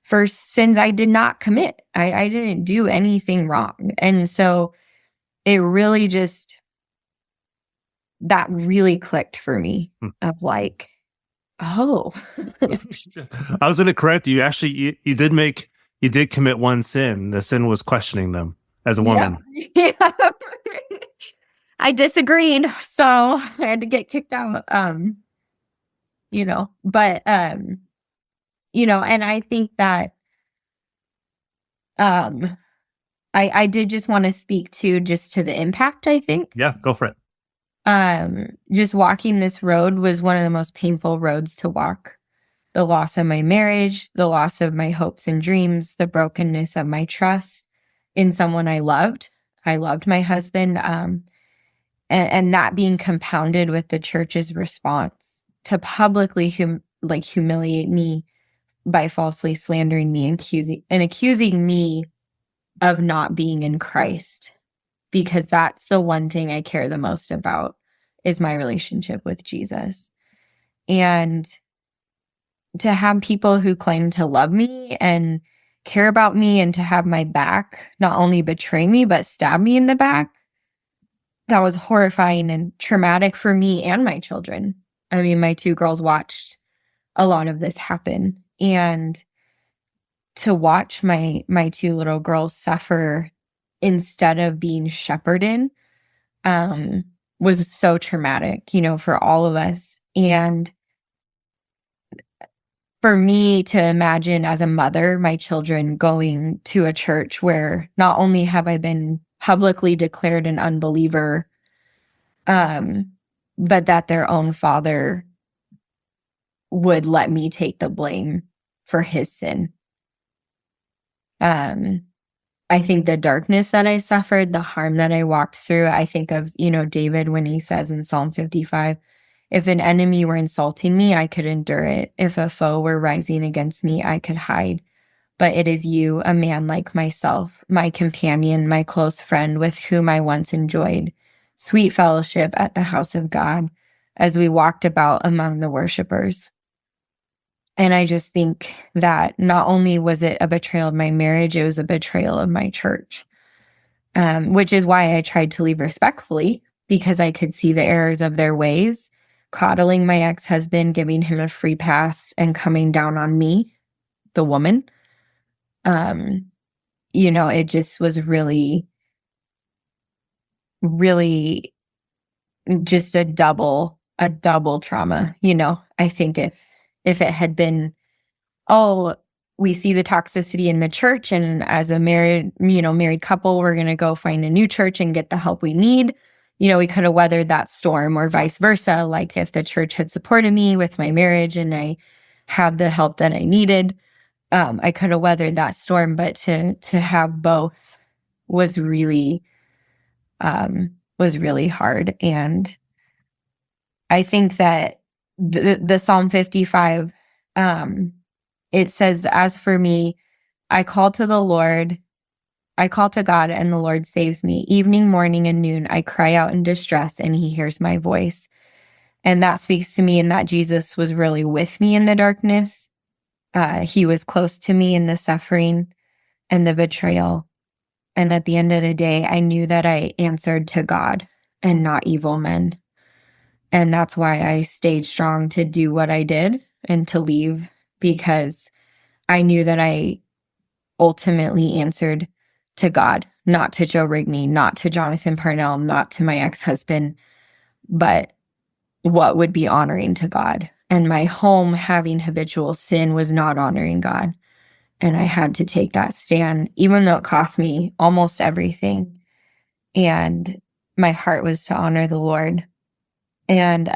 for sins I did not commit. I didn't do anything wrong. And so it really just, that really clicked for me of like, oh. I was going to correct you. Actually, you did commit one sin. The sin was questioning them as a woman. Yeah. I disagreed, so I had to get kicked out. And I think that I did just want to speak to the impact, I think. Yeah, go for it. Just walking this road was one of the most painful roads to walk. The loss of my marriage, the loss of my hopes and dreams, the brokenness of my trust in someone I loved. I loved my husband. And that being compounded with the church's response to publicly humiliate me by falsely slandering me and accusing me of not being in Christ, because that's the one thing I care the most about, is my relationship with Jesus. And to have people who claim to love me and care about me and to have my back not only betray me, but stab me in the back, that was horrifying and traumatic for me and my children. I mean, my 2 girls watched a lot of this happen. And to watch my 2 little girls suffer instead of being shepherded was so traumatic, for all of us. And for me to imagine as a mother, my children going to a church where not only have I been publicly declared an unbeliever, but that their own father would let me take the blame for his sin. I think the darkness that I suffered, the harm that I walked through, I think of, David when he says in Psalm 55, if an enemy were insulting me, I could endure it. If a foe were rising against me, I could hide. But it is you, a man like myself, my companion, my close friend, with whom I once enjoyed sweet fellowship at the house of God as we walked about among the worshipers. And I just think that not only was it a betrayal of my marriage, it was a betrayal of my church, which is why I tried to leave respectfully, because I could see the errors of their ways, coddling my ex-husband, giving him a free pass, and coming down on me, the woman. It just was really, really just a double trauma. I think if it had been, we see the toxicity in the church, and as a married couple, we're going to go find a new church and get the help we need. We could have weathered that storm, or vice versa. Like if the church had supported me with my marriage and I had the help that I needed, I could have weathered that storm. But to have both was really hard. And I think that the Psalm 55, it says, as for me, I call to God, and the Lord saves me. Evening, morning, and noon, I cry out in distress, and he hears my voice. And that speaks to me, and that Jesus was really with me in the darkness. He was close to me in the suffering and the betrayal. And at the end of the day, I knew that I answered to God and not evil men. And that's why I stayed strong to do what I did and to leave, because I knew that I ultimately answered to God, not to Joe Rigney, not to Jonathan Parnell, not to my ex-husband, but what would be honoring to God. And my home having habitual sin was not honoring God. And I had to take that stand, even though it cost me almost everything. And my heart was to honor the Lord. And,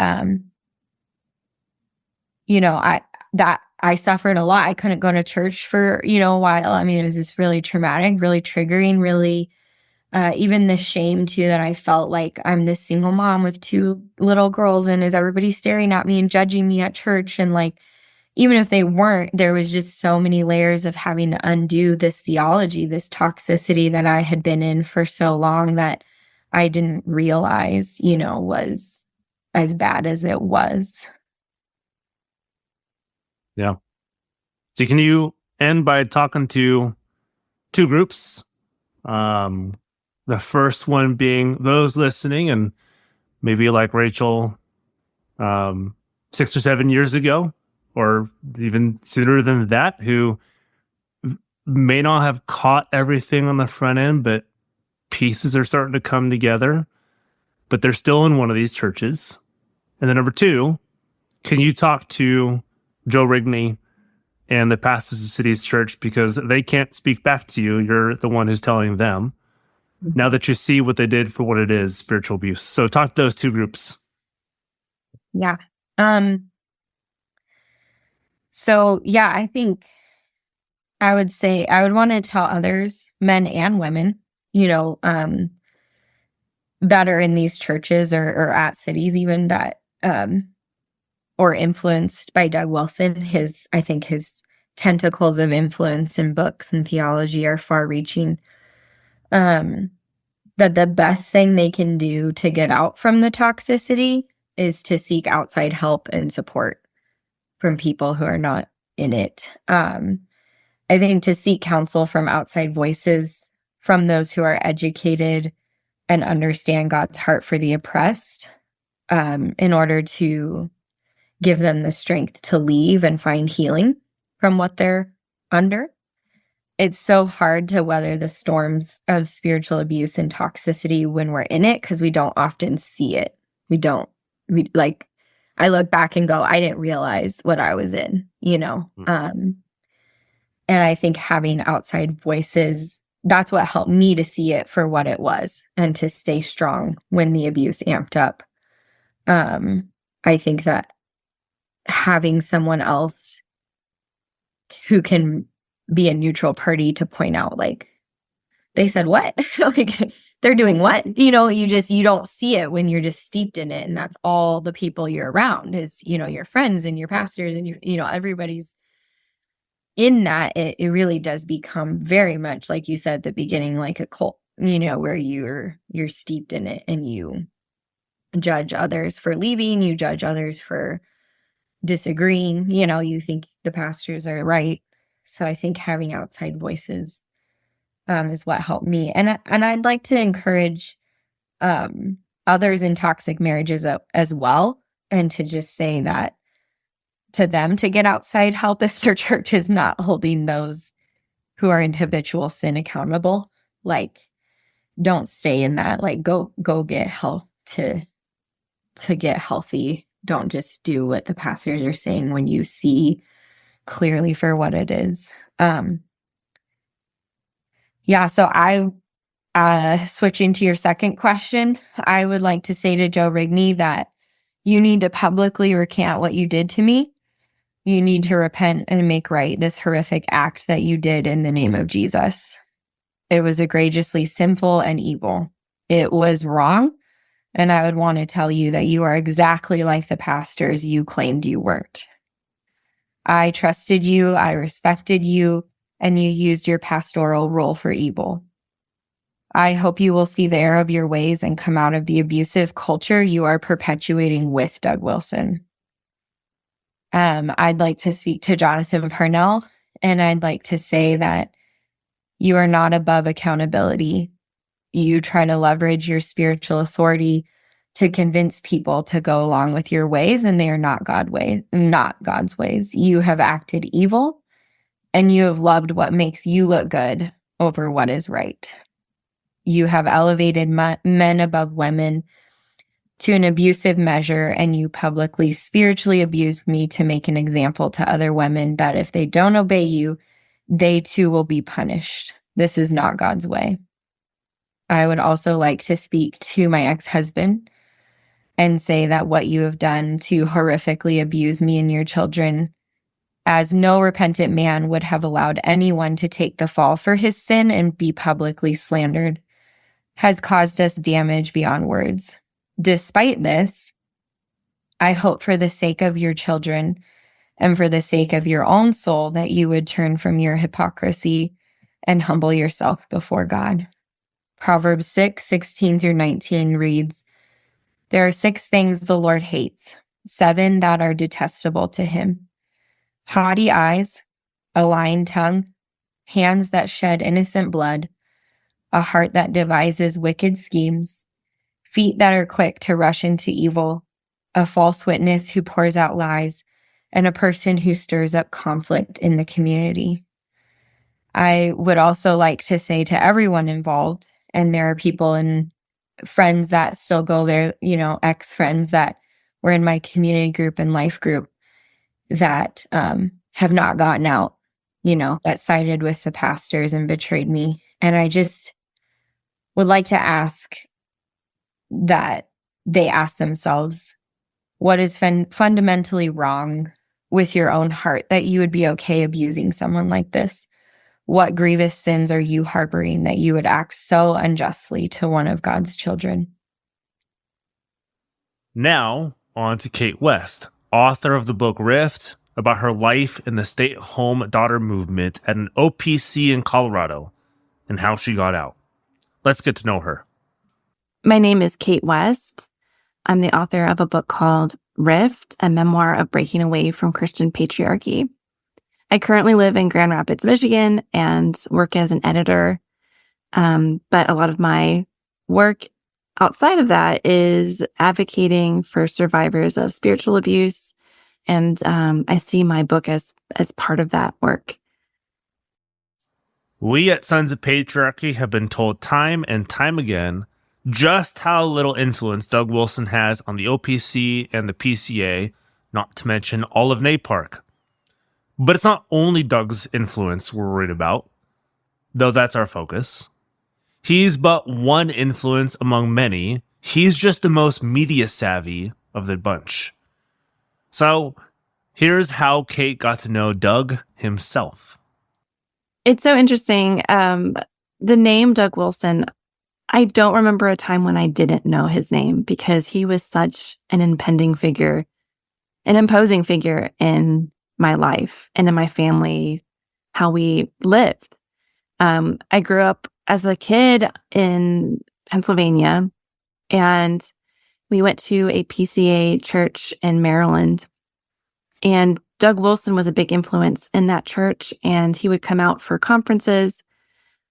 I suffered a lot. I couldn't go to church for, a while. I mean, it was just really traumatic, really triggering, really, even the shame too, that I felt like I'm this single mom with 2 little girls, and is everybody staring at me and judging me at church? And like, even if they weren't, there was just so many layers of having to undo this theology, this toxicity that I had been in for so long that I didn't realize, was as bad as it was. Yeah. So can you end by talking to 2 groups? The first one being those listening, and maybe like Rachel, 6 or 7 years ago, or even sooner than that, who may not have caught everything on the front end, but pieces are starting to come together, but they're still in one of these churches. And then number 2, can you talk to Joe Rigney and the pastors of Cities Church, because they can't speak back to you. You're the one who's telling them. Now that you see what they did for what it is, spiritual abuse. So talk to those 2 groups. Yeah. I think I would say I would want to tell others, men and women, that are in these churches or at Cities, even that, or influenced by Doug Wilson, his tentacles of influence in books and theology are far-reaching. That the best thing they can do to get out from the toxicity is to seek outside help and support from people who are not in it. I think to seek counsel from outside voices, from those who are educated and understand God's heart for the oppressed, in order to give them the strength to leave and find healing from what they're under. It's so hard to weather the storms of spiritual abuse and toxicity when we're in it because we don't often see it. I look back and go, I didn't realize what I was in, And I think having outside voices, that's what helped me to see it for what it was and to stay strong when the abuse amped up. I think that having someone else who can be a neutral party to point out, like, they said what? Like, they're doing what? You don't see it when you're just steeped in it. And that's all the people you're around is, your friends and your pastors and everybody's in that. It really does become very much, like you said at the beginning, like a cult, where you're steeped in it and you judge others for leaving, you judge others for disagreeing, you think the pastors are right. So I think having outside voices is what helped me. And I'd like to encourage others in toxic marriages as well, and to just say that to them to get outside help if their church is not holding those who are in habitual sin accountable. Like, don't stay in that. Like, go get help to get healthy. Don't just do what the pastors are saying when you see clearly for what it is. So I, switching to your second question, I would like to say to Joe Rigney that you need to publicly recant what you did to me. You need to repent and make right this horrific act that you did in the name of Jesus. It was egregiously sinful and evil. It was wrong. And I would want to tell you that you are exactly like the pastors you claimed you weren't. I trusted you, I respected you, and you used your pastoral role for evil. I hope you will see the error of your ways and come out of the abusive culture you are perpetuating with Doug Wilson. I'd like to speak to Jonathan Parnell, and I'd like to say that you are not above accountability. You try to leverage your spiritual authority to convince people to go along with your ways, and they are not God's ways. You have acted evil, and you have loved what makes you look good over what is right. You have elevated men above women to an abusive measure, and you publicly spiritually abused me to make an example to other women that if they don't obey you, they too will be punished. This is not God's way. I would also like to speak to my ex-husband and say that what you have done to horrifically abuse me and your children, as no repentant man would have allowed anyone to take the fall for his sin and be publicly slandered, has caused us damage beyond words. Despite this, I hope for the sake of your children and for the sake of your own soul that you would turn from your hypocrisy and humble yourself before God. Proverbs 6:16-19 reads, "There are 6 things the Lord hates, 7 that are detestable to him: haughty eyes, a lying tongue, hands that shed innocent blood, a heart that devises wicked schemes, feet that are quick to rush into evil, a false witness who pours out lies, and a person who stirs up conflict in the community." I would also like to say to everyone involved, and there are people and friends that still go there, ex-friends that were in my community group and life group that have not gotten out, that sided with the pastors and betrayed me. And I just would like to ask that they ask themselves, what is fundamentally wrong with your own heart that you would be okay abusing someone like this? What grievous sins are you harboring that you would act so unjustly to one of God's children? Now, on to Cait West, author of the book Rift, about her life in the stay-at-home daughter movement at an OPC in Colorado and how she got out. Let's get to know her. My name is Cait West. I'm the author of a book called Rift, a memoir of breaking away from Christian patriarchy. I currently live in Grand Rapids, Michigan, and work as an editor. But a lot of my work outside of that is advocating for survivors of spiritual abuse. And I see my book as part of that work. We at Sons of Patriarchy have been told time and time again just how little influence Doug Wilson has on the OPC and the PCA, not to mention all of NAPARC. But it's not only Doug's influence we're worried about, though that's our focus. He's but one influence among many. He's just the most media savvy of the bunch. So here's how Cait got to know Doug himself. It's so interesting. The name Doug Wilson, I don't remember a time when I didn't know his name because he was such an impending figure, an imposing figure in my life and in my family, how we lived. I grew up as a kid in Pennsylvania, and we went to a PCA church in Maryland. And Doug Wilson was a big influence in that church, and he would come out for conferences.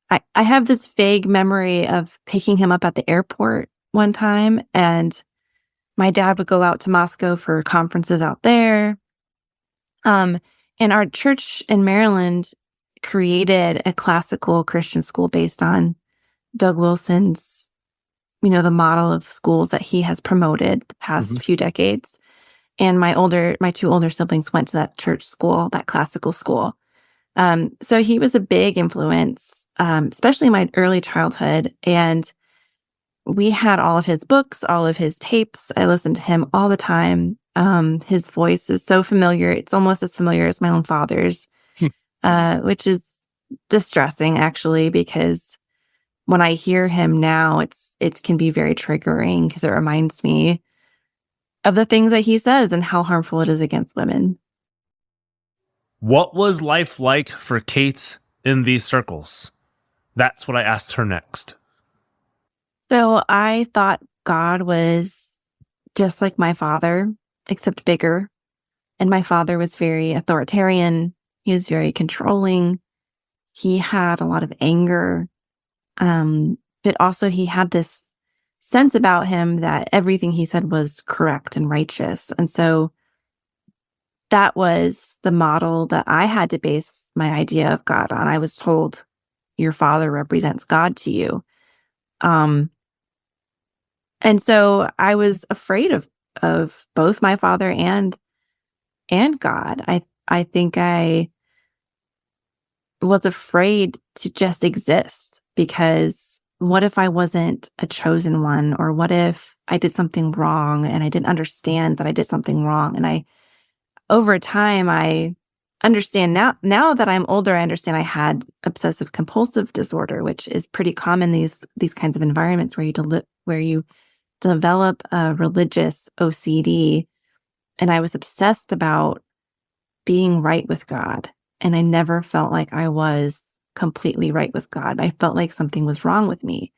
I have this vague memory of picking him up at the airport one time, and my dad would go out to Moscow for conferences out there. And our church in Maryland created a classical Christian school based on Doug Wilson's, the model of schools that he has promoted the past few decades. And my two older siblings went to that church school, that classical school. So he was a big influence, especially in my early childhood. And we had all of his books, all of his tapes. I listened to him all the time. His voice is so familiar. It's almost as familiar as my own father's, which is distressing, actually, because when I hear him now, it can be very triggering because it reminds me of the things that he says and how harmful it is against women. What was life like for Cait in these circles? That's what I asked her next. So I thought God was just like my father, except bigger. And my father was very authoritarian. He was very controlling. He had a lot of anger. But also he had this sense about him that everything he said was correct and righteous. And so that was the model that I had to base my idea of God on. I was told, your father represents God to you. And so I was afraid of both my father and God. I think I was afraid to just exist, because what if I wasn't a chosen one? Or what if I did something wrong and I didn't understand that I did something wrong? And over time, I understand now that I'm older, I understand I had obsessive compulsive disorder, which is pretty common these kinds of environments where you develop a religious OCD. And I was obsessed about being right with God. And I never felt like I was completely right with God. I felt like something was wrong with me.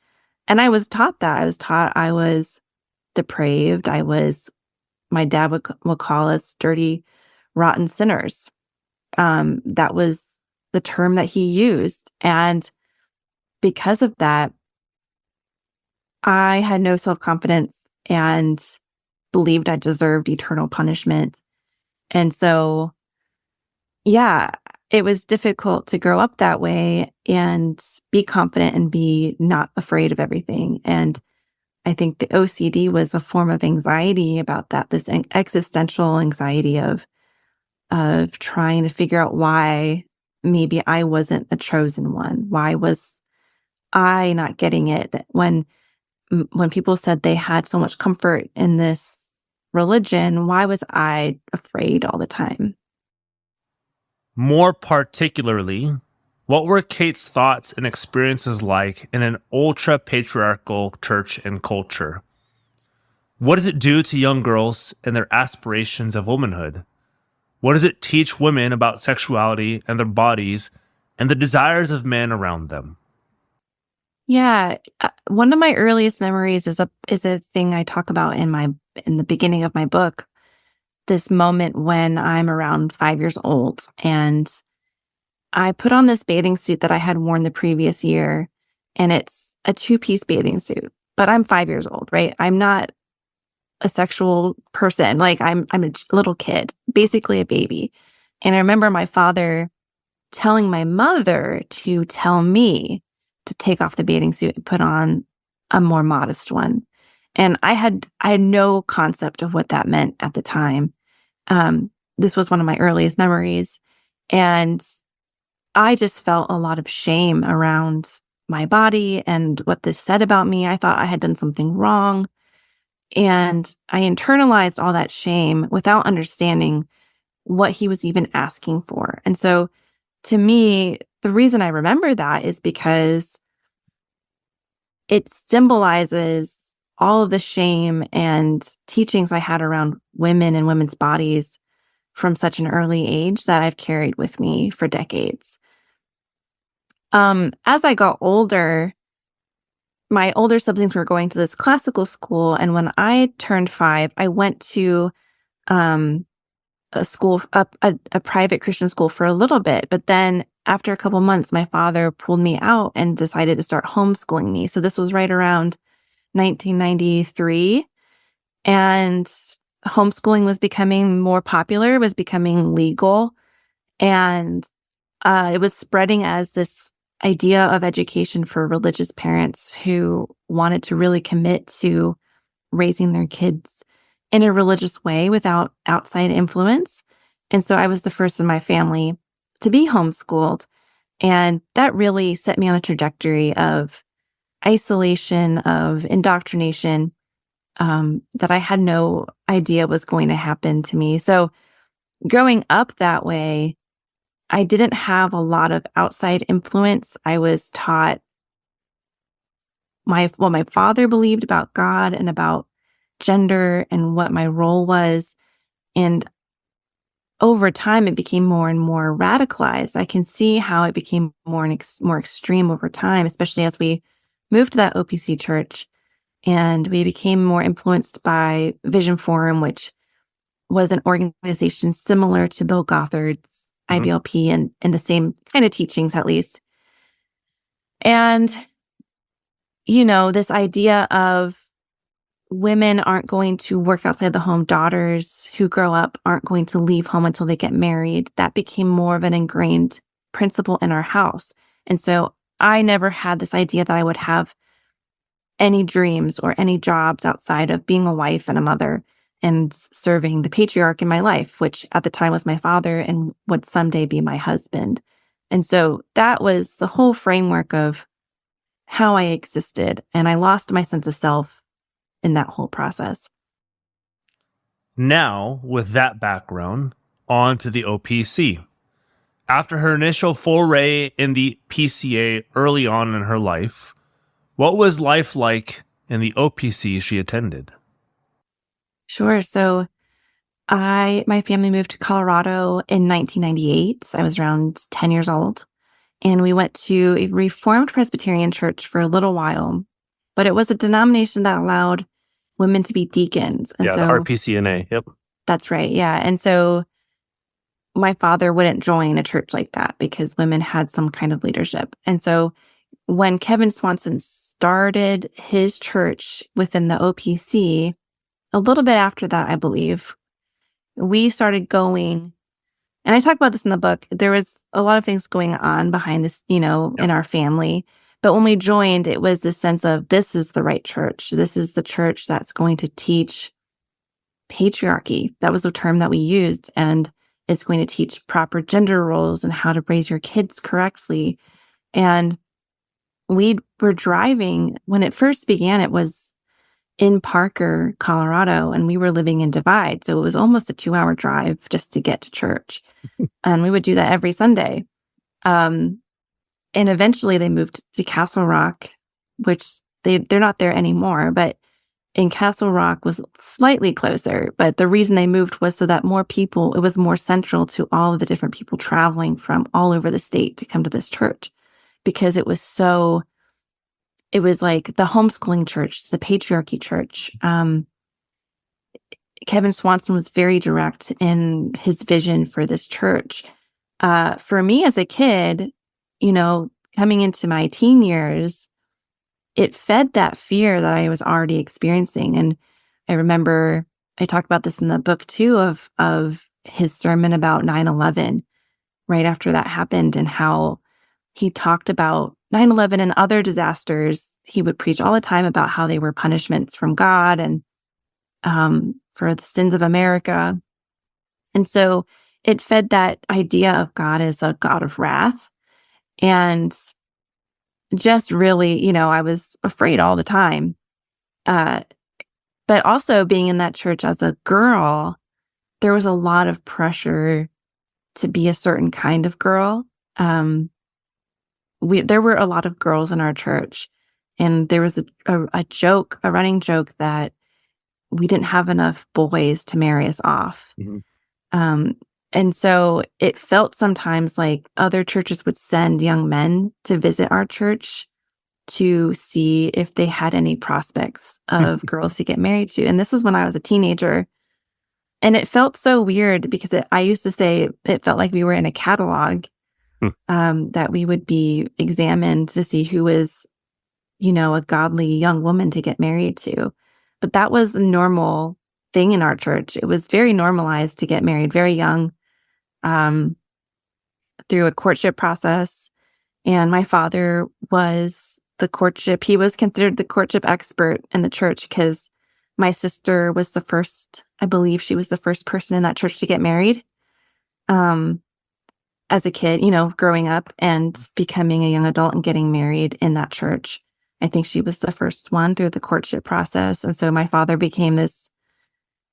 And I was taught that. I was taught I was depraved. My dad would call us dirty, rotten sinners. That was the term that he used. And because of that, I had no self-confidence and believed I deserved eternal punishment. And so, yeah, it was difficult to grow up that way and be confident and be not afraid of everything. And I think the OCD was a form of anxiety about that, this existential anxiety of trying to figure out why maybe I wasn't a chosen one. Why was I not getting it? That when people said they had so much comfort in this religion, why was I afraid all the time? More particularly, what were Cait's thoughts and experiences like in an ultra-patriarchal church and culture? What does it do to young girls and their aspirations of womanhood? What does it teach women about sexuality and their bodies and the desires of men around them? Yeah, one of my earliest memories is a thing I talk about in the beginning of my book. This moment when I'm around 5 years old, and I put on this bathing suit that I had worn the previous year, and it's a 2-piece bathing suit. But I'm 5 years old, right? I'm not a sexual person. Like I'm a little kid, basically a baby. And I remember my father telling my mother to tell me to take off the bathing suit and put on a more modest one. And I had no concept of what that meant at the time. This was one of my earliest memories. And I just felt a lot of shame around my body and what this said about me. I thought I had done something wrong. And I internalized all that shame without understanding what he was even asking for. And so to me, the reason I remember that is because it symbolizes all of the shame and teachings I had around women and women's bodies from such an early age that I've carried with me for decades. As I got older, my older siblings were going to this classical school, and when I turned 5, I went to a school, a private Christian school for a little bit. But then after a couple months, my father pulled me out and decided to start homeschooling me. So this was right around 1993, and homeschooling was becoming more popular, was becoming legal, and it was spreading as this idea of education for religious parents who wanted to really commit to raising their kids in a religious way without outside influence. And so I was the first in my family to be homeschooled. And that really set me on a trajectory of isolation, of indoctrination, that I had no idea was going to happen to me. So growing up that way, I didn't have a lot of outside influence. I was taught what my father believed about God and about gender and what my role was. And over time, it became more and more radicalized. I can see how it became more extreme over time, especially as we moved to that OPC church and we became more influenced by Vision Forum, which was an organization similar to Bill Gothard's IBLP and the same kind of teachings, at least. And, this idea of women aren't going to work outside the home, daughters who grow up aren't going to leave home until they get married, that became more of an ingrained principle in our house. And so I never had this idea that I would have any dreams or any jobs outside of being a wife and a mother and serving the patriarch in my life, which at the time was my father and would someday be my husband. And so that was the whole framework of how I existed. And I lost my sense of self in that whole process. Now, with that background, on to the OPC. After her initial foray in the PCA early on in her life, what was life like in the OPC she attended? Sure. So my family moved to Colorado in 1998. So I was around 10 years old. And we went to a Reformed Presbyterian church for a little while. But it was a denomination that allowed women to be deacons. And the RPCNA. Yep. That's right. Yeah. And so my father wouldn't join a church like that because women had some kind of leadership. And so when Kevin Swanson started his church within the OPC, a little bit after that, I believe, we started going, and I talk about this in the book, there was a lot of things going on behind this, in our family. But when we joined, it was this sense of this is the right church. This is the church that's going to teach patriarchy. That was the term that we used. And it's going to teach proper gender roles and how to raise your kids correctly. And we were driving, when it first began, it was in Parker, Colorado, and we were living in Divide. So it was almost a 2-hour drive just to get to church. And we would do that every Sunday. And eventually they moved to Castle Rock, which they're not there anymore, but in Castle Rock was slightly closer, but the reason they moved was so that more people, it was more central to all of the different people traveling from all over the state to come to this church, because it was like the homeschooling church, the patriarchy church. Kevin Swanson was very direct in his vision for this church. For me as a kid, coming into my teen years, it fed that fear that I was already experiencing. And I remember I talked about this in the book too, of his sermon about 9/11, right after that happened, and how he talked about 9/11 and other disasters. He would preach all the time about how they were punishments from God and for the sins of America. And so it fed that idea of God as a God of wrath. And just really, I was afraid all the time. But also being in that church as a girl, there was a lot of pressure to be a certain kind of girl. There were a lot of girls in our church, and there was a running joke that we didn't have enough boys to marry us off. Mm-hmm. And so it felt sometimes like other churches would send young men to visit our church to see if they had any prospects of girls to get married to. And this was when I was a teenager. And it felt so weird because I used to say it felt like we were in a catalog, that we would be examined to see who was, a godly young woman to get married to. But that was a normal thing in our church. It was very normalized to get married very young, through a courtship process. And my father was he was considered the courtship expert in the church, because my sister was I believe she was the first person in that church to get married. As a kid, growing up and becoming a young adult and getting married in that church. I think she was the first one through the courtship process. And so my father became this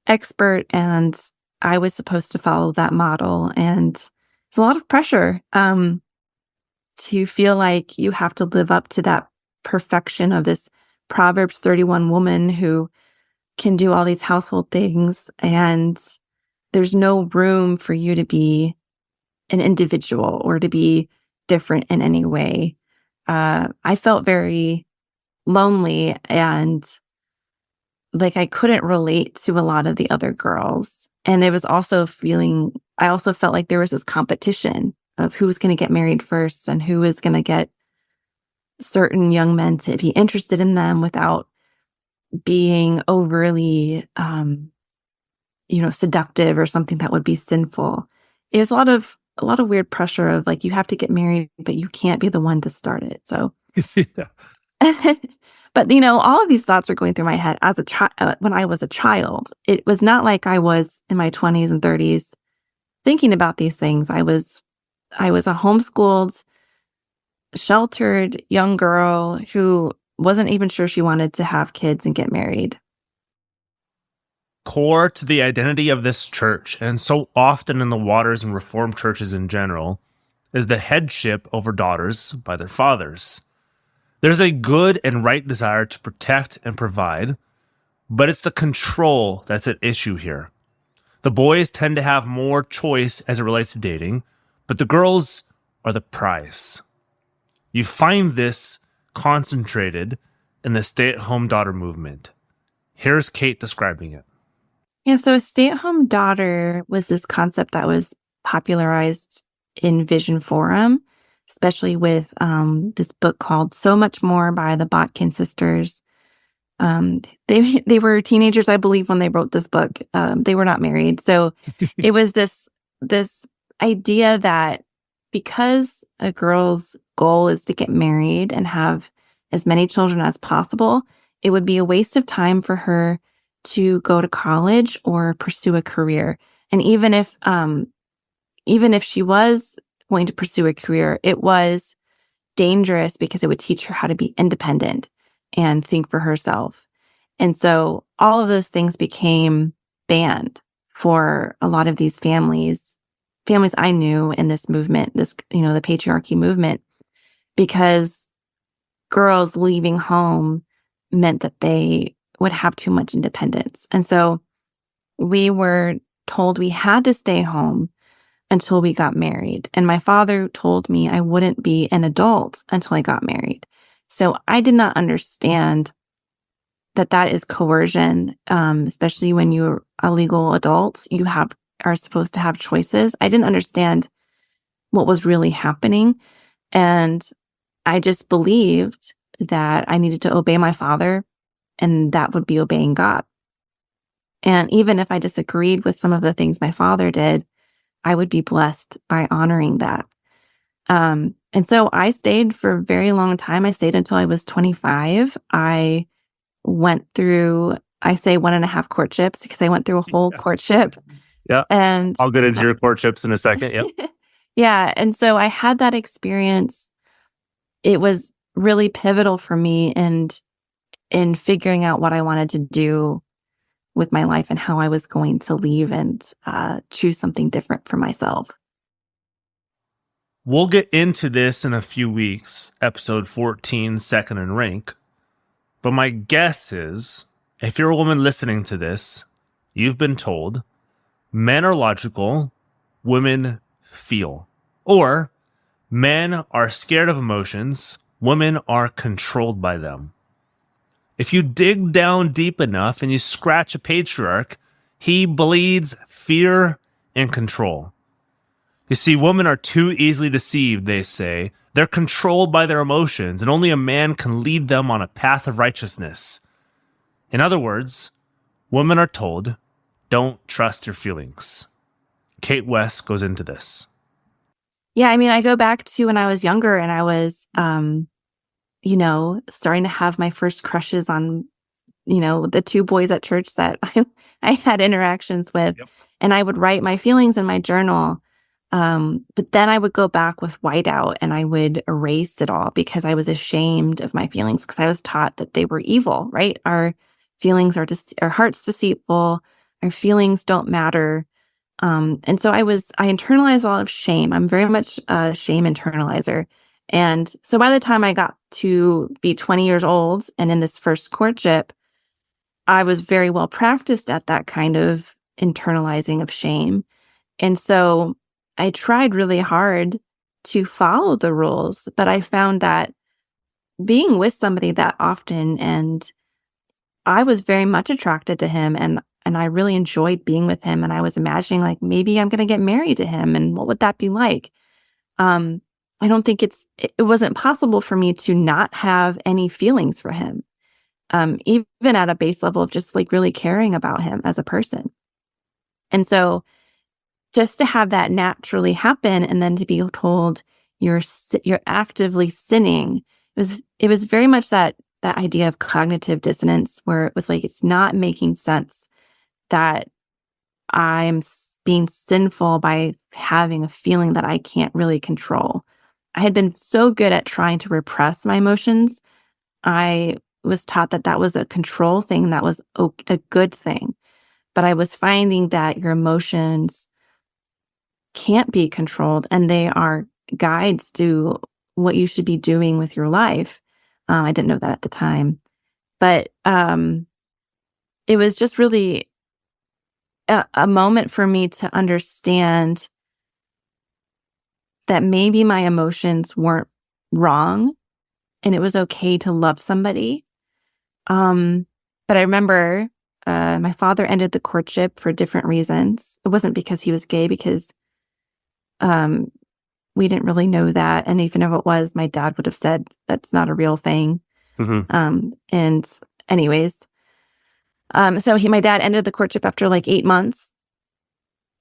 expert, and I was supposed to follow that model. And it's a lot of pressure to feel like you have to live up to that perfection of this Proverbs 31 woman who can do all these household things, and there's no room for you to be an individual or to be different in any way. I felt very lonely, and like I couldn't relate to a lot of the other girls. And it was also I also felt like there was this competition of who was going to get married first and who was going to get certain young men to be interested in them without being overly, seductive or something that would be sinful. It was a lot of weird pressure of like, you have to get married, but you can't be the one to start it. So, but all of these thoughts are going through my head as when I was a child. It was not like I was in my 20s and 30s thinking about these things. I was a homeschooled, sheltered young girl who wasn't even sure she wanted to have kids and get married. Core to the identity of this church, and so often in the Waters and Reformed churches in general, is the headship over daughters by their fathers. There's a good and right desire to protect and provide, but it's the control that's at issue here. The boys tend to have more choice as it relates to dating, but the girls are the prize. You find this concentrated in the stay-at-home daughter movement. Here's Cait describing it. Yeah, so a stay-at-home daughter was this concept that was popularized in Vision Forum, especially with this book called So Much More by the Botkin sisters. They were teenagers, I believe, when they wrote this book. They were not married. So it was this idea that because a girl's goal is to get married and have as many children as possible, it would be a waste of time for her to go to college or pursue a career. And even if she was going to pursue a career, it was dangerous because it would teach her how to be independent and think for herself. And so all of those things became banned for a lot of these families I knew in this movement, the patriarchy movement, because girls leaving home meant that they would have too much independence. And so we were told we had to stay home until we got married. And my father told me I wouldn't be an adult until I got married. So I did not understand that is coercion, especially when you're a legal adult. You are supposed to have choices. I didn't understand what was really happening. And I just believed that I needed to obey my father, and that would be obeying God. And even if I disagreed with some of the things my father did, I would be blessed by honoring that. And so I stayed for a very long time. I stayed until I was 25. I went through, I say 1.5 courtships because I went through a whole courtship. Yeah. And I'll get into your courtships in a second. Yep. Yeah. And so I had that experience. It was really pivotal for me in figuring out what I wanted to do with my life and how I was going to leave and choose something different for myself. We'll get into this in a few weeks, episode 14, Second in Rank. But my guess is, if you're a woman listening to this, you've been told men are logical, women feel. Or men are scared of emotions, women are controlled by them. If you dig down deep enough and you scratch a patriarch, he bleeds fear and control. You see, women are too easily deceived, they say. They're controlled by their emotions, and only a man can lead them on a path of righteousness. In other words, women are told, don't trust your feelings. Cait West goes into this. Yeah, I mean, I go back to when I was younger and I was, starting to have my first crushes on, the 2 boys at church that I had interactions with. Yep. And I would write my feelings in my journal. But then I would go back with whiteout and I would erase it all because I was ashamed of my feelings because I was taught that they were evil, right? Our feelings are our heart's deceitful. Our feelings don't matter. And so I internalized a lot of shame. I'm very much a shame internalizer. And so by the time I got to be 20 years old and in this first courtship, I was very well practiced at that kind of internalizing of shame. And so I tried really hard to follow the rules, but I found that being with somebody that often, and I was very much attracted to him, and I really enjoyed being with him, and I was imagining like maybe I'm going to get married to him, and what would that be like? I don't think it wasn't possible for me to not have any feelings for him, even at a base level of just like really caring about him as a person. And so just to have that naturally happen and then to be told you're actively sinning, it was very much that idea of cognitive dissonance where it was like, it's not making sense that I'm being sinful by having a feeling that I can't really control. I had been so good at trying to repress my emotions. I was taught that was a control thing, that was a good thing. But I was finding that your emotions can't be controlled and they are guides to what you should be doing with your life. I didn't know that at the time, but it was just really a moment for me to understand that maybe my emotions weren't wrong and it was okay to love somebody. But I remember my father ended the courtship for different reasons. It wasn't because he was gay, because we didn't really know that. And even if it was, my dad would have said that's not a real thing. Mm-hmm. And anyways, so my dad ended the courtship after like 8 months.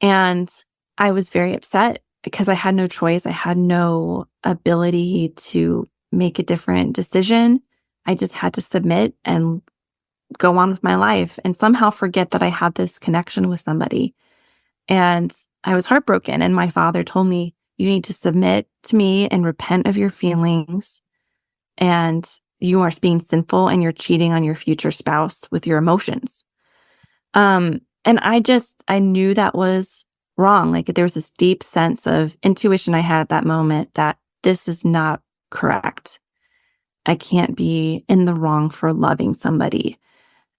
And I was very upset because I had no choice. I had no ability to make a different decision. I just had to submit and go on with my life and somehow forget that I had this connection with somebody. And I was heartbroken. And my father told me, you need to submit to me and repent of your feelings. And you are being sinful and you're cheating on your future spouse with your emotions. And I knew that was wrong. Like there was this deep sense of intuition I had at that moment that this is not correct. I can't be in the wrong for loving somebody.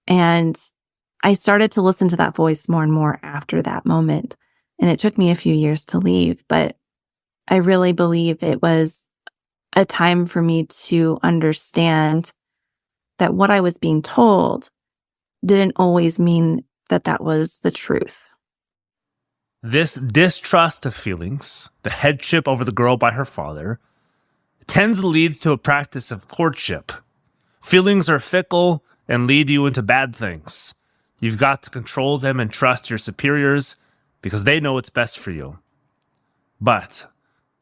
And I started to listen to that voice more and more after that moment. And it took me a few years to leave, but I really believe it was a time for me to understand that what I was being told didn't always mean that that was the truth. This distrust of feelings, the headship over the girl by her father, tends to lead to a practice of courtship. Feelings are fickle and lead you into bad things. You've got to control them and trust your superiors because they know what's best for you. But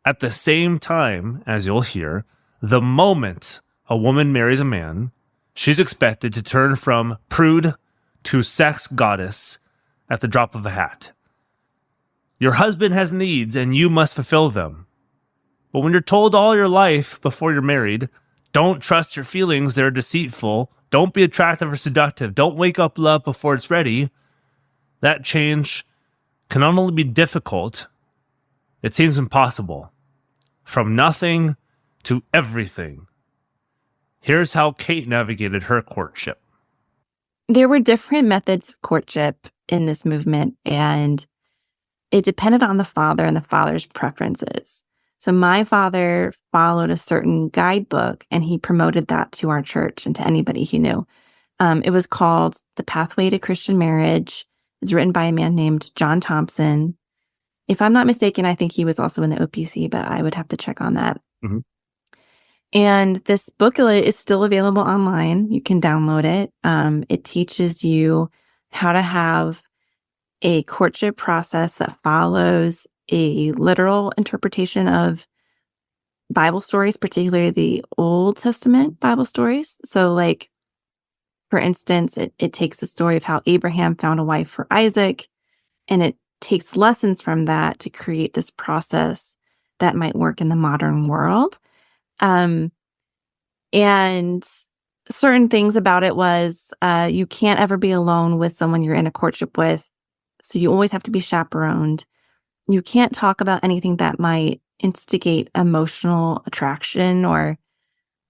at the same time, as you'll hear, the moment a woman marries a man, she's expected to turn from prude to sex goddess at the drop of a hat. Your husband has needs and you must fulfill them. But when you're told all your life before you're married, don't trust your feelings, they're deceitful, don't be attractive or seductive, don't wake up love before it's ready, that change can not only be difficult, it seems impossible. From nothing to everything. Here's how Cait navigated her courtship. There were different methods of courtship in this movement, and it depended on the father and the father's preferences. So my father followed a certain guidebook, and he promoted that to our church and to anybody he knew. It was called The Pathway to Christian Marriage. It's written by a man named John Thompson. If I'm not mistaken, I think he was also in the OPC, but I would have to check on that. Mm-hmm. And this booklet is still available online. You can download it. It teaches you how to have a courtship process that follows a literal interpretation of Bible stories, particularly the Old Testament Bible stories. So like, for instance, it takes the story of how Abraham found a wife for Isaac, and it takes lessons from that to create this process that might work in the modern world. And certain things about it was you can't ever be alone with someone you're in a courtship with. So you always have to be chaperoned. You can't talk about anything that might instigate emotional attraction or,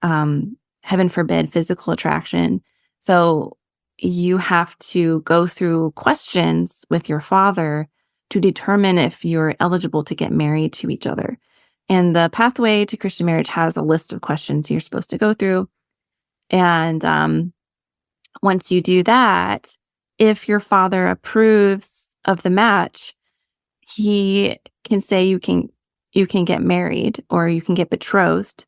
heaven forbid, physical attraction. So you have to go through questions with your father to determine if you're eligible to get married to each other. And the Pathway to Christian Marriage has a list of questions you're supposed to go through. And once you do that, if your father approves of the match, he can say you can get married or you can get betrothed.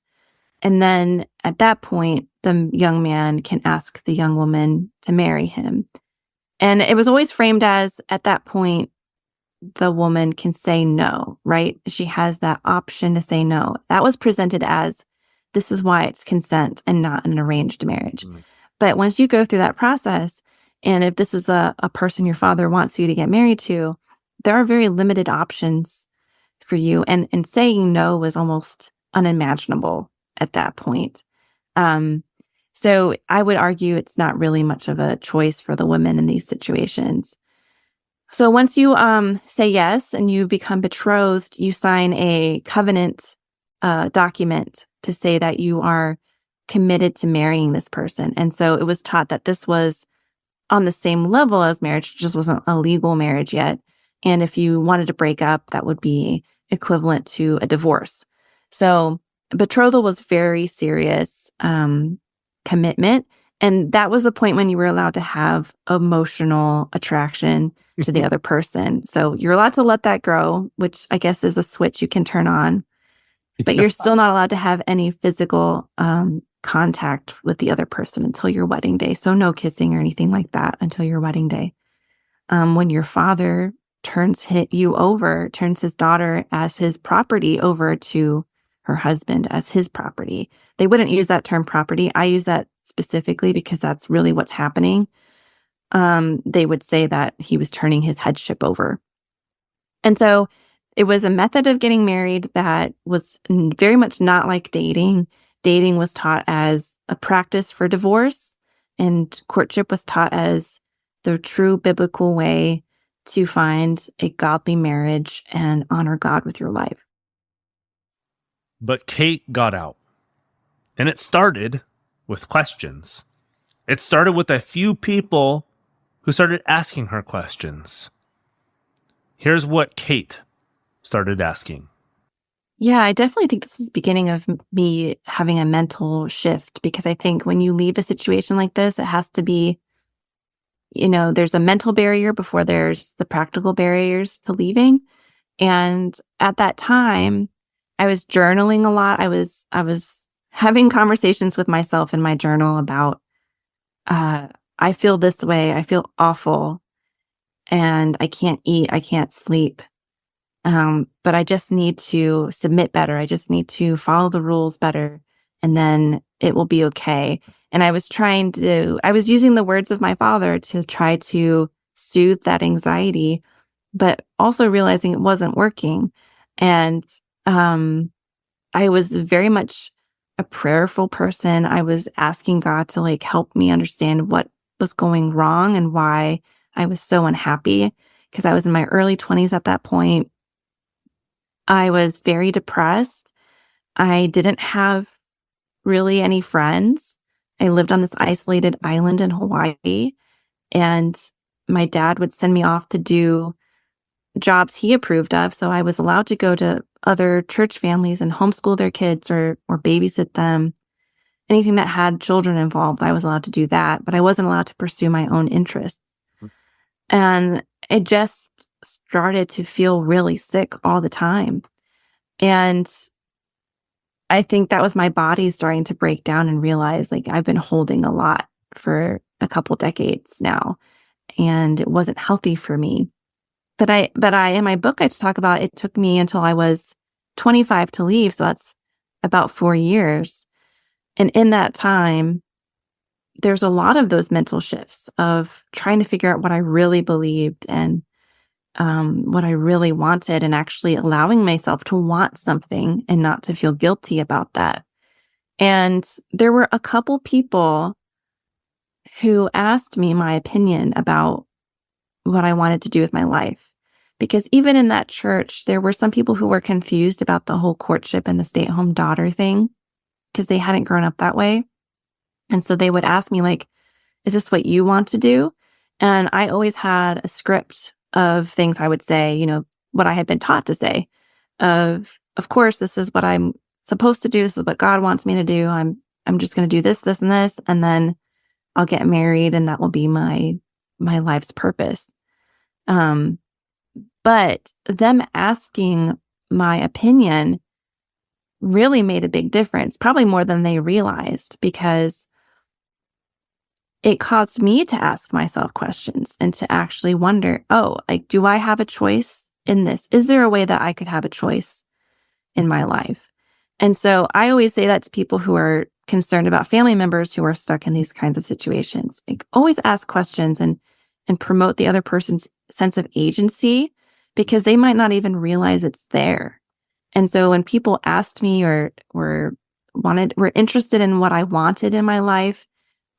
And then at that point, the young man can ask the young woman to marry him. And it was always framed as, at that point, the woman can say no, right? She has that option to say no. That was presented as, this is why it's consent and not an arranged marriage. Mm. But once you go through that process, and if this is a person your father wants you to get married to, there are very limited options for you. And saying no was almost unimaginable at that point. So I would argue it's not really much of a choice for the women in these situations. So once you say yes and you become betrothed, you sign a covenant document to say that you are committed to marrying this person. And so it was taught that this was on the same level as marriage, it just wasn't a legal marriage yet. And if you wanted to break up, that would be equivalent to a divorce. So betrothal was very serious commitment. And that was the point when you were allowed to have emotional attraction to the other person. So you're allowed to let that grow, which I guess is a switch you can turn on. But you're still not allowed to have any physical contact with the other person until your wedding day. So no kissing or anything like that until your wedding day. When your father turns his daughter as his property over to her husband as his property. They wouldn't use that term property. I use that specifically because that's really what's happening. They would say that he was turning his headship over. And so it was a method of getting married that was very much not like dating. Dating was taught as a practice for divorce, and courtship was taught as the true biblical way to find a godly marriage and honor God with your life. But Cait got out. And it started with questions. It started with a few people who started asking her questions. Here's what Cait started asking. Yeah, I definitely think this was the beginning of me having a mental shift, because I think when you leave a situation like this, it has to be, there's a mental barrier before there's the practical barriers to leaving. And at that time, I was journaling a lot. I was having conversations with myself in my journal about, I feel this way, I feel awful, and I can't eat, I can't sleep. But I just need to submit better. I just need to follow the rules better, and then it will be okay. And I was using the words of my father to try to soothe that anxiety, but also realizing it wasn't working. And I was very much a prayerful person. I was asking God to help me understand what was going wrong and why I was so unhappy, because I was in my early 20s at that point. I was very depressed. I didn't have really any friends. I lived on this isolated island in Hawaii, and my dad would send me off to do jobs he approved of. So I was allowed to go to other church families and homeschool their kids or babysit them. Anything that had children involved, I was allowed to do that, but I wasn't allowed to pursue my own interests. And it just started to feel really sick all the time. And I think that was my body starting to break down and realize I've been holding a lot for a couple decades now, and it wasn't healthy for me. But I in my book, I talk about it took me until I was 25 to leave. So that's about 4 years. And in that time, there's a lot of those mental shifts of trying to figure out what I really believed and what I really wanted, and actually allowing myself to want something and not to feel guilty about that. And there were a couple people who asked me my opinion about what I wanted to do with my life. Because even in that church, there were some people who were confused about the whole courtship and the stay-at-home daughter thing, because they hadn't grown up that way. And so they would ask me, is this what you want to do? And I always had a script of things I would say, what I had been taught to say. Of course, this is what I'm supposed to do. This is what God wants me to do. I'm just going to do this, this, and this, and then I'll get married, and that will be my life's purpose. But them asking my opinion really made a big difference, probably more than they realized, because it caused me to ask myself questions and to actually wonder, do I have a choice in this? Is there a way that I could have a choice in my life? And so I always say that to people who are concerned about family members who are stuck in these kinds of situations. Always ask questions and promote the other person's sense of agency, because they might not even realize it's there. And so when people asked me or were interested in what I wanted in my life,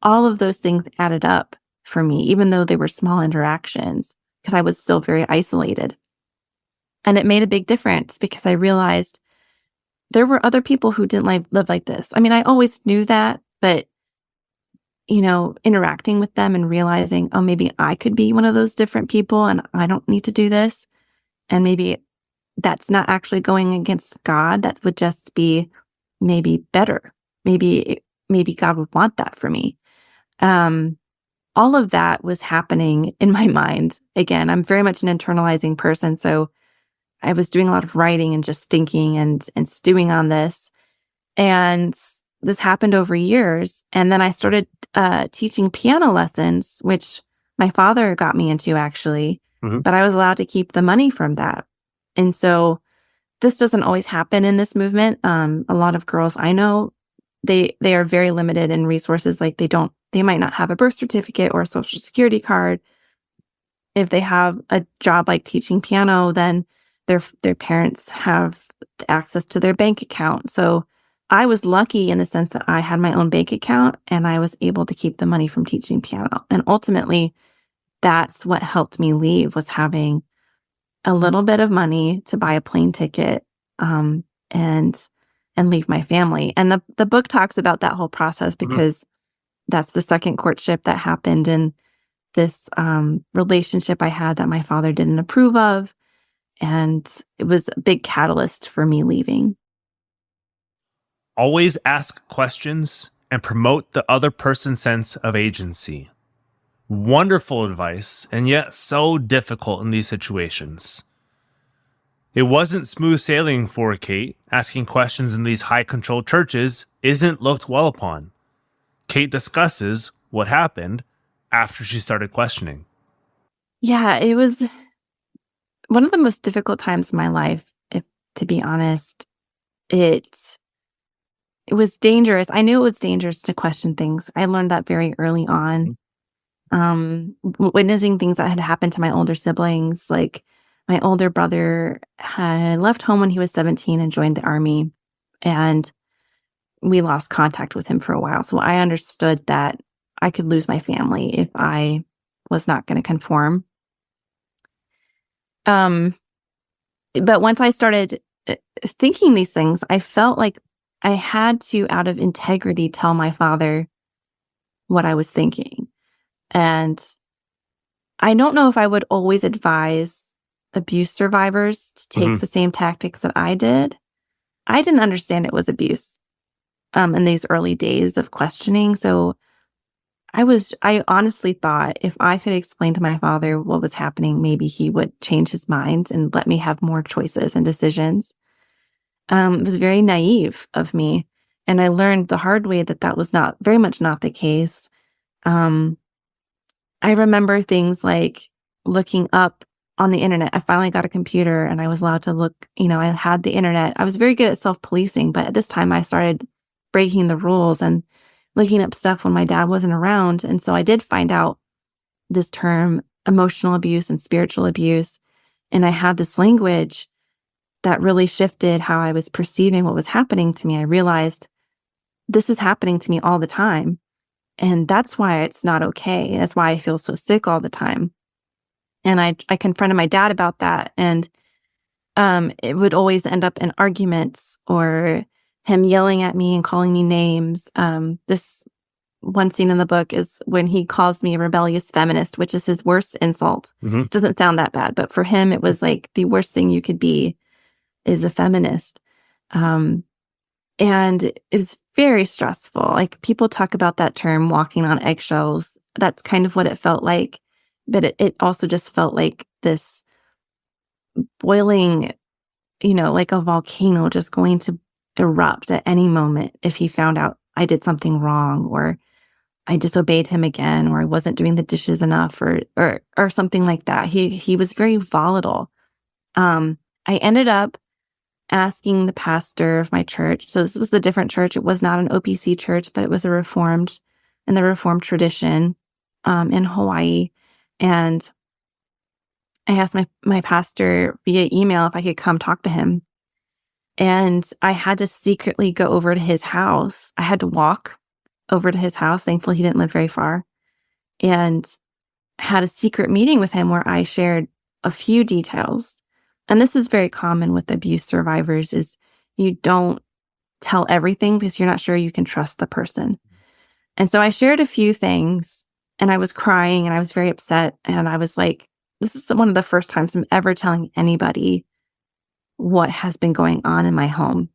all of those things added up for me, even though they were small interactions, because I was still very isolated. And it made a big difference, because I realized there were other people who didn't live like this. I mean, I always knew that, but interacting with them and realizing, maybe I could be one of those different people and I don't need to do this. And maybe that's not actually going against God. That would just be maybe better. Maybe God would want that for me. All of that was happening in my mind. Again, I'm very much an internalizing person. So I was doing a lot of writing and just thinking and stewing on this. And this happened over years. And then I started teaching piano lessons, which my father got me into, actually. Mm-hmm. But I was allowed to keep the money from that. And so this doesn't always happen in this movement. A lot of girls I know, they are very limited in resources. They might not have a birth certificate or a social security card. If they have a job like teaching piano, then their parents have access to their bank account. So I was lucky in the sense that I had my own bank account and I was able to keep the money from teaching piano. And ultimately, that's what helped me leave, was having a little bit of money to buy a plane ticket and leave my family. And the book talks about that whole process, because that's the second courtship that happened in this relationship I had that my father didn't approve of. And it was a big catalyst for me leaving. Always ask questions and promote the other person's sense of agency. Wonderful advice, and yet so difficult in these situations. It wasn't smooth sailing for Cait. Asking questions in these high-controlled churches isn't looked well upon. Cait discusses what happened after she started questioning. Yeah, it was one of the most difficult times in my life, if to be honest. It was dangerous. I knew it was dangerous to question things. I learned that very early on. Witnessing things that had happened to my older siblings, like my older brother had left home when he was 17 and joined the army, and we lost contact with him for a while. So I understood that I could lose my family if I was not going to conform. But once I started thinking these things, I felt like I had to, out of integrity, tell my father what I was thinking. And I don't know if I would always advise abuse survivors to take the same tactics that I did. I didn't understand it was abuse in these early days of questioning. So I honestly thought if I could explain to my father what was happening, maybe he would change his mind and let me have more choices and decisions. It was very naive of me. And I learned the hard way that that was very much not the case. I remember things like looking up on the internet. I finally got a computer and I was allowed to look, I had the internet. I was very good at self-policing, but at this time I started breaking the rules and looking up stuff when my dad wasn't around. And so I did find out this term, emotional abuse and spiritual abuse. And I had this language that really shifted how I was perceiving what was happening to me. I realized this is happening to me all the time. And that's why it's not okay. That's why I feel so sick all the time. And I confronted my dad about that. And it would always end up in arguments or him yelling at me and calling me names. This one scene in the book is when he calls me a rebellious feminist, which is his worst insult. It doesn't sound that bad, but for him, it was like the worst thing you could be is a feminist. And it was very stressful. Like people talk about that term, walking on eggshells. That's kind of what it felt like. But it also just felt like this boiling, like a volcano just going to erupt at any moment if he found out I did something wrong or I disobeyed him again or I wasn't doing the dishes enough or something like that. He was very volatile. I ended up asking the pastor of my church. So this was a different church. It was not an OPC church, but it was in the Reformed tradition in Hawaii. And I asked my pastor via email if I could come talk to him. And I had to secretly go over to his house. I had to walk over to his house. Thankfully, he didn't live very far. And had a secret meeting with him where I shared a few details. And this is very common with abuse survivors is you don't tell everything because you're not sure you can trust the person. And so I shared a few things and I was crying and I was very upset. And I was like, this is one of the first times I'm ever telling anybody what has been going on in my home.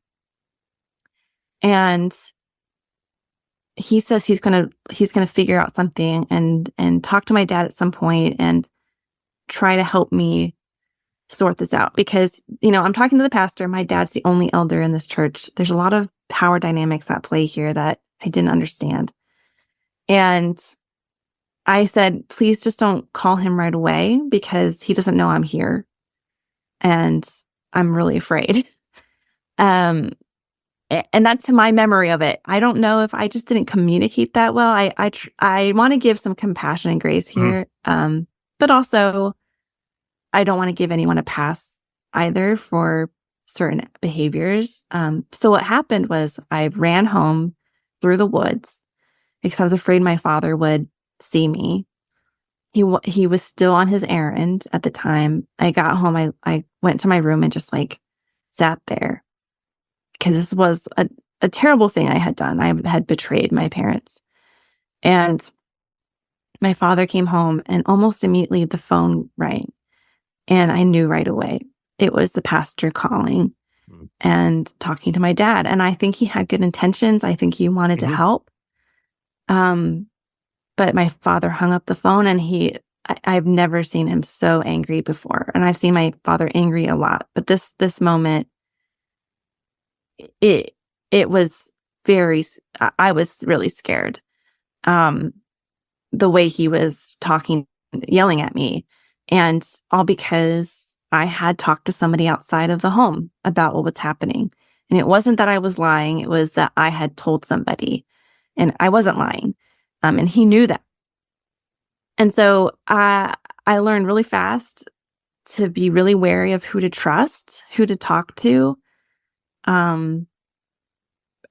And he says he's gonna figure out something and talk to my dad at some point and try to help me sort this out because, I'm talking to the pastor. My dad's the only elder in this church. There's a lot of power dynamics at play here that I didn't understand. And I said, please just don't call him right away because he doesn't know I'm here. And I'm really afraid. And that's my memory of it. I don't know if I just didn't communicate that well. I want to give some compassion and grace here. But also I don't want to give anyone a pass either for certain behaviors. So what happened was I ran home through the woods because I was afraid my father would see me. He was still on his errand at the time. I got home. I went to my room and just sat there because this was a terrible thing I had done. I had betrayed my parents. And my father came home and almost immediately the phone rang. And I knew right away it was the pastor calling and talking to my dad. And I think he had good intentions. I think he wanted to help. But my father hung up the phone, and I've never seen him so angry before. And I've seen my father angry a lot. But this moment, it was I was really scared. The way he was talking, yelling at me, and all because I had talked to somebody outside of the home about what was happening. And it wasn't that I was lying. It was that I had told somebody, and I wasn't lying. And he knew that. And so I learned really fast to be really wary of who to trust, who to talk to. And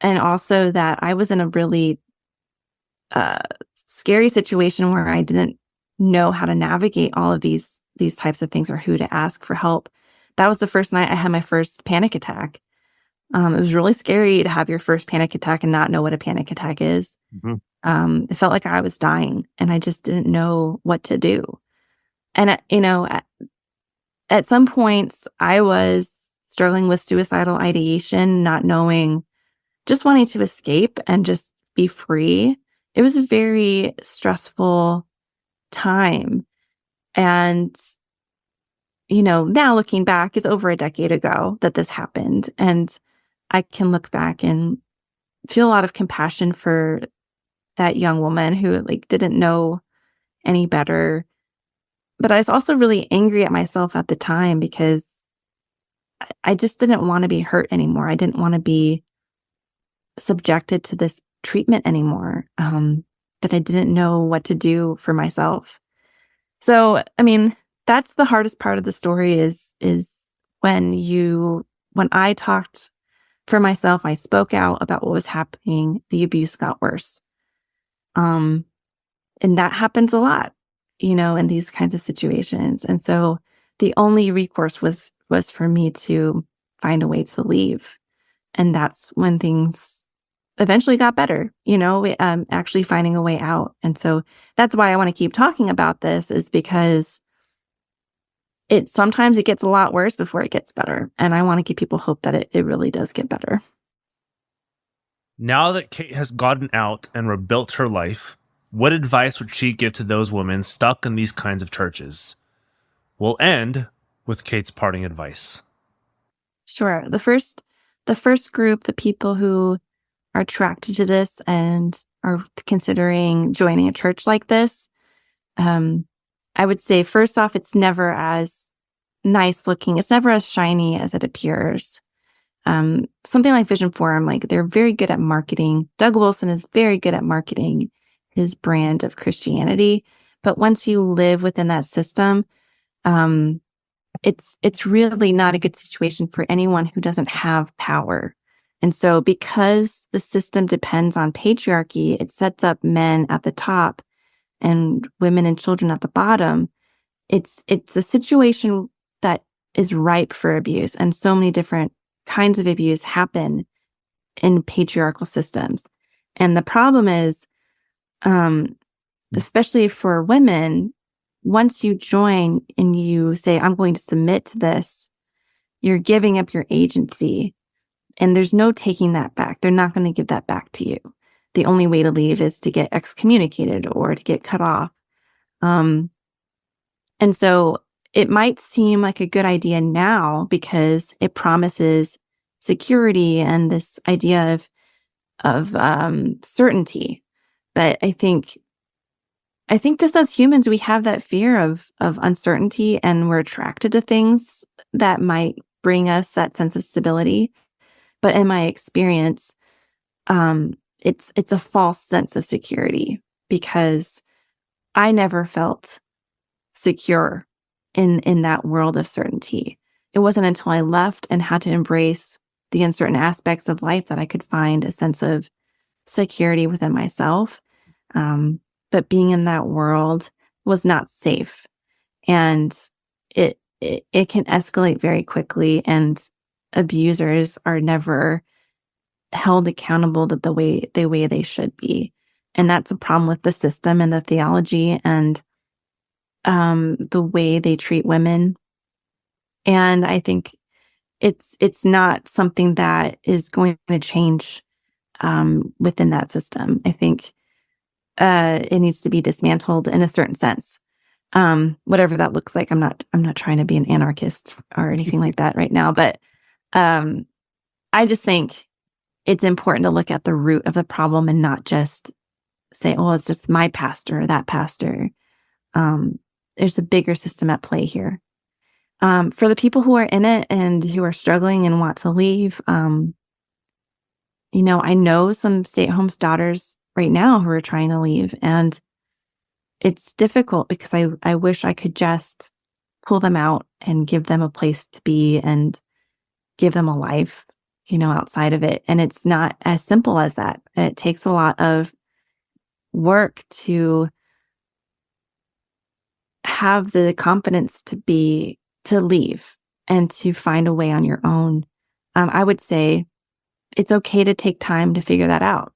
also that I was in a really scary situation where I didn't know how to navigate all of these types of things or who to ask for help. That was the first night I had my first panic attack. It was really scary to have your first panic attack and not know what a panic attack is. It felt like I was dying, and I just didn't know what to do. And, at some points I was struggling with suicidal ideation, not knowing, just wanting to escape and just be free. It was a very stressful time. And, now looking back, it's over a decade ago that this happened. And I can look back and feel a lot of compassion for that young woman who didn't know any better. But I was also really angry at myself at the time because I just didn't want to be hurt anymore. I didn't want to be subjected to this treatment anymore. But I didn't know what to do for myself. So, that's the hardest part of the story is when I talked for myself, I spoke out about what was happening, the abuse got worse. And that happens a lot, in these kinds of situations. And so the only recourse was for me to find a way to leave. And that's when things eventually got better, actually finding a way out. And so that's why I want to keep talking about this, is because sometimes it gets a lot worse before it gets better. And I want to give people hope that it really does get better. Now that Cait has gotten out and rebuilt her life, what advice would she give to those women stuck in these kinds of churches? We'll end with Cait's parting advice. Sure. The first group, the people who are attracted to this and are considering joining a church like this, I would say, first off, it's never as nice looking. It's never as shiny as it appears. Something like Vision Forum, they're very good at marketing. Doug Wilson is very good at marketing his brand of Christianity. But once you live within that system, it's really not a good situation for anyone who doesn't have power. And so because the system depends on patriarchy, it sets up men at the top and women and children at the bottom. It's a situation that is ripe for abuse, and so many different kinds of abuse happen in patriarchal systems. And the problem is, especially for women, once you join and you say, I'm going to submit to this, you're giving up your agency, and there's no taking that back. They're not going to give that back to you. The only way to leave is to get excommunicated or to get cut off. And so it might seem like a good idea now because it promises security and this idea of certainty. But I think just as humans, we have that fear of uncertainty, and we're attracted to things that might bring us that sense of stability. But in my experience, it's a false sense of security, because I never felt secure in that world of certainty. It wasn't until I left and had to embrace the uncertain aspects of life that I could find a sense of security within myself. But being in that world was not safe, and it can escalate very quickly, and abusers are never held accountable the way they should be. And that's a problem with the system and the theology and the way they treat women. And I think it's not something that is going to change within that system. I think it needs to be dismantled in a certain sense. Whatever that looks like. I'm not trying to be an anarchist or anything like that right now, but I just think it's important to look at the root of the problem and not just say, oh, it's just my pastor or that pastor. There's a bigger system at play here. For the people who are in it and who are struggling and want to leave, I know some stay-at-home daughters right now who are trying to leave, and it's difficult because I wish I could just pull them out and give them a place to be and give them a life, outside of it. And it's not as simple as that. It takes a lot of work to have the confidence to leave and to find a way on your own. I would say it's okay to take time to figure that out.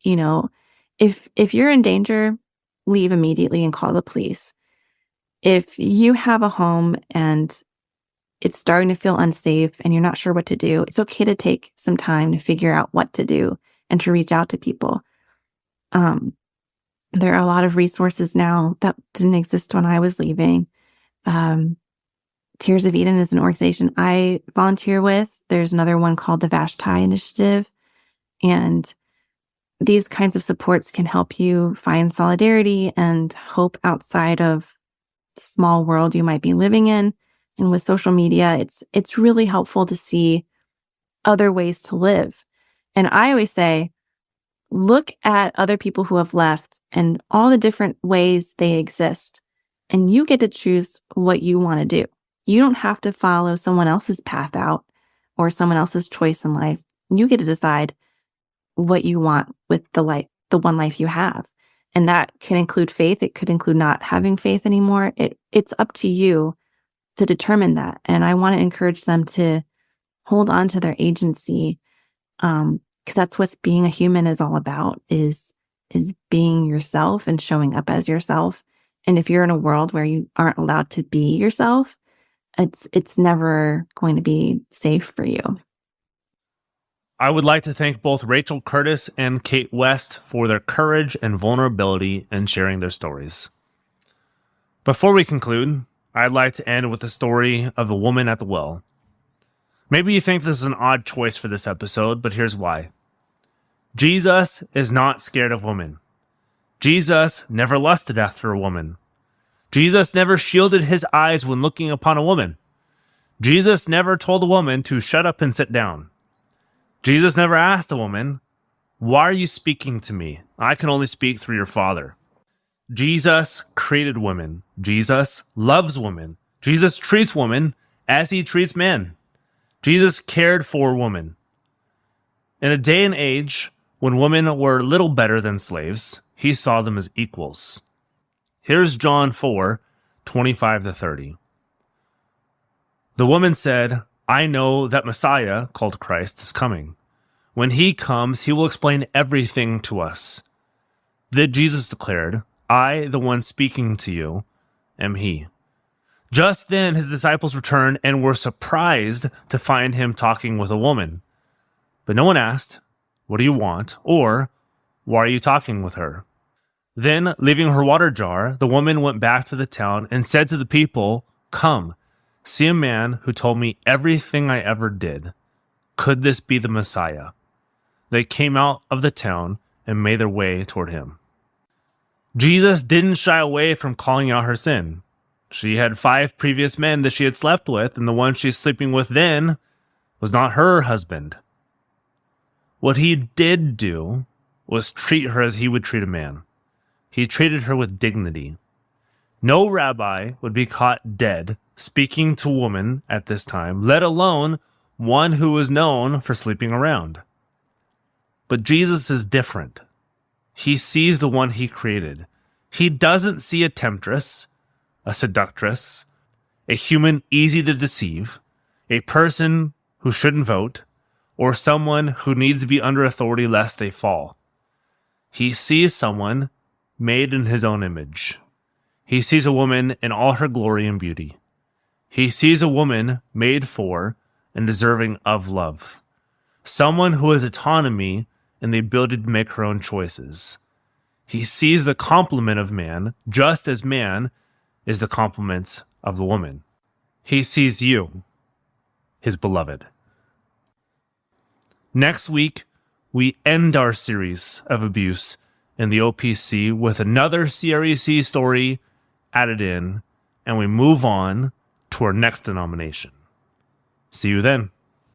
If you're in danger, leave immediately and call the police. If you have a home and it's starting to feel unsafe and you're not sure what to do, it's okay to take some time to figure out what to do and to reach out to people. There are a lot of resources now that didn't exist when I was leaving. Tears of Eden is an organization I volunteer with. There's another one called the Vashti Initiative. And these kinds of supports can help you find solidarity and hope outside of the small world you might be living in. And with social media, it's really helpful to see other ways to live. And I always say, look at other people who have left and all the different ways they exist. And you get to choose what you want to do. You don't have to follow someone else's path out or someone else's choice in life. You get to decide what you want with the one life you have. And that can include faith. It could include not having faith anymore. It's up to you to determine that. And I want to encourage them to hold on to their agency, because that's what being a human is all about, is being yourself and showing up as yourself. And if you're in a world where you aren't allowed to be yourself, it's never going to be safe for you. I would like to thank both Rachel Curtis and Cait West for their courage and vulnerability in sharing their stories. Before we conclude, I'd like to end with the story of the woman at the well. Maybe you think this is an odd choice for this episode, but here's why. Jesus is not scared of women. Jesus never lusted after a woman. Jesus never shielded his eyes when looking upon a woman. Jesus never told a woman to shut up and sit down. Jesus never asked a woman, "Why are you speaking to me? I can only speak through your Father." Jesus created women. Jesus loves women. Jesus treats women as he treats men. Jesus cared for women. In a day and age when women were little better than slaves, he saw them as equals. Here's John 4:25-30. The woman said, "I know that Messiah, called Christ, is coming. When he comes, he will explain everything to us." Then Jesus declared, "I, the one speaking to you, am he." Just then his disciples returned and were surprised to find him talking with a woman. But no one asked, "What do you want?" or "Why are you talking with her?" Then, leaving her water jar, the woman went back to the town and said to the people, "Come, see a man who told me everything I ever did. Could this be the Messiah?" They came out of the town and made their way toward him. Jesus didn't shy away from calling out her sin. She had 5 previous men that she had slept with, and the one she's sleeping with then was not her husband. What he did do was treat her as he would treat a man. He treated her with dignity. No rabbi would be caught dead speaking to a woman at this time, let alone one who was known for sleeping around. But Jesus is different. He sees the one he created. He doesn't see a temptress, a seductress, a human easy to deceive, a person who shouldn't vote, or someone who needs to be under authority lest they fall. He sees someone made in his own image. He sees a woman in all her glory and beauty. He sees a woman made for and deserving of love. Someone who has autonomy and the ability to make her own choices. He sees the complement of man just as man is the complement of the woman. He sees you, his beloved. Next week, we end our series of abuse in the OPC with another CREC story added in, and we move on to our next denomination. See you then.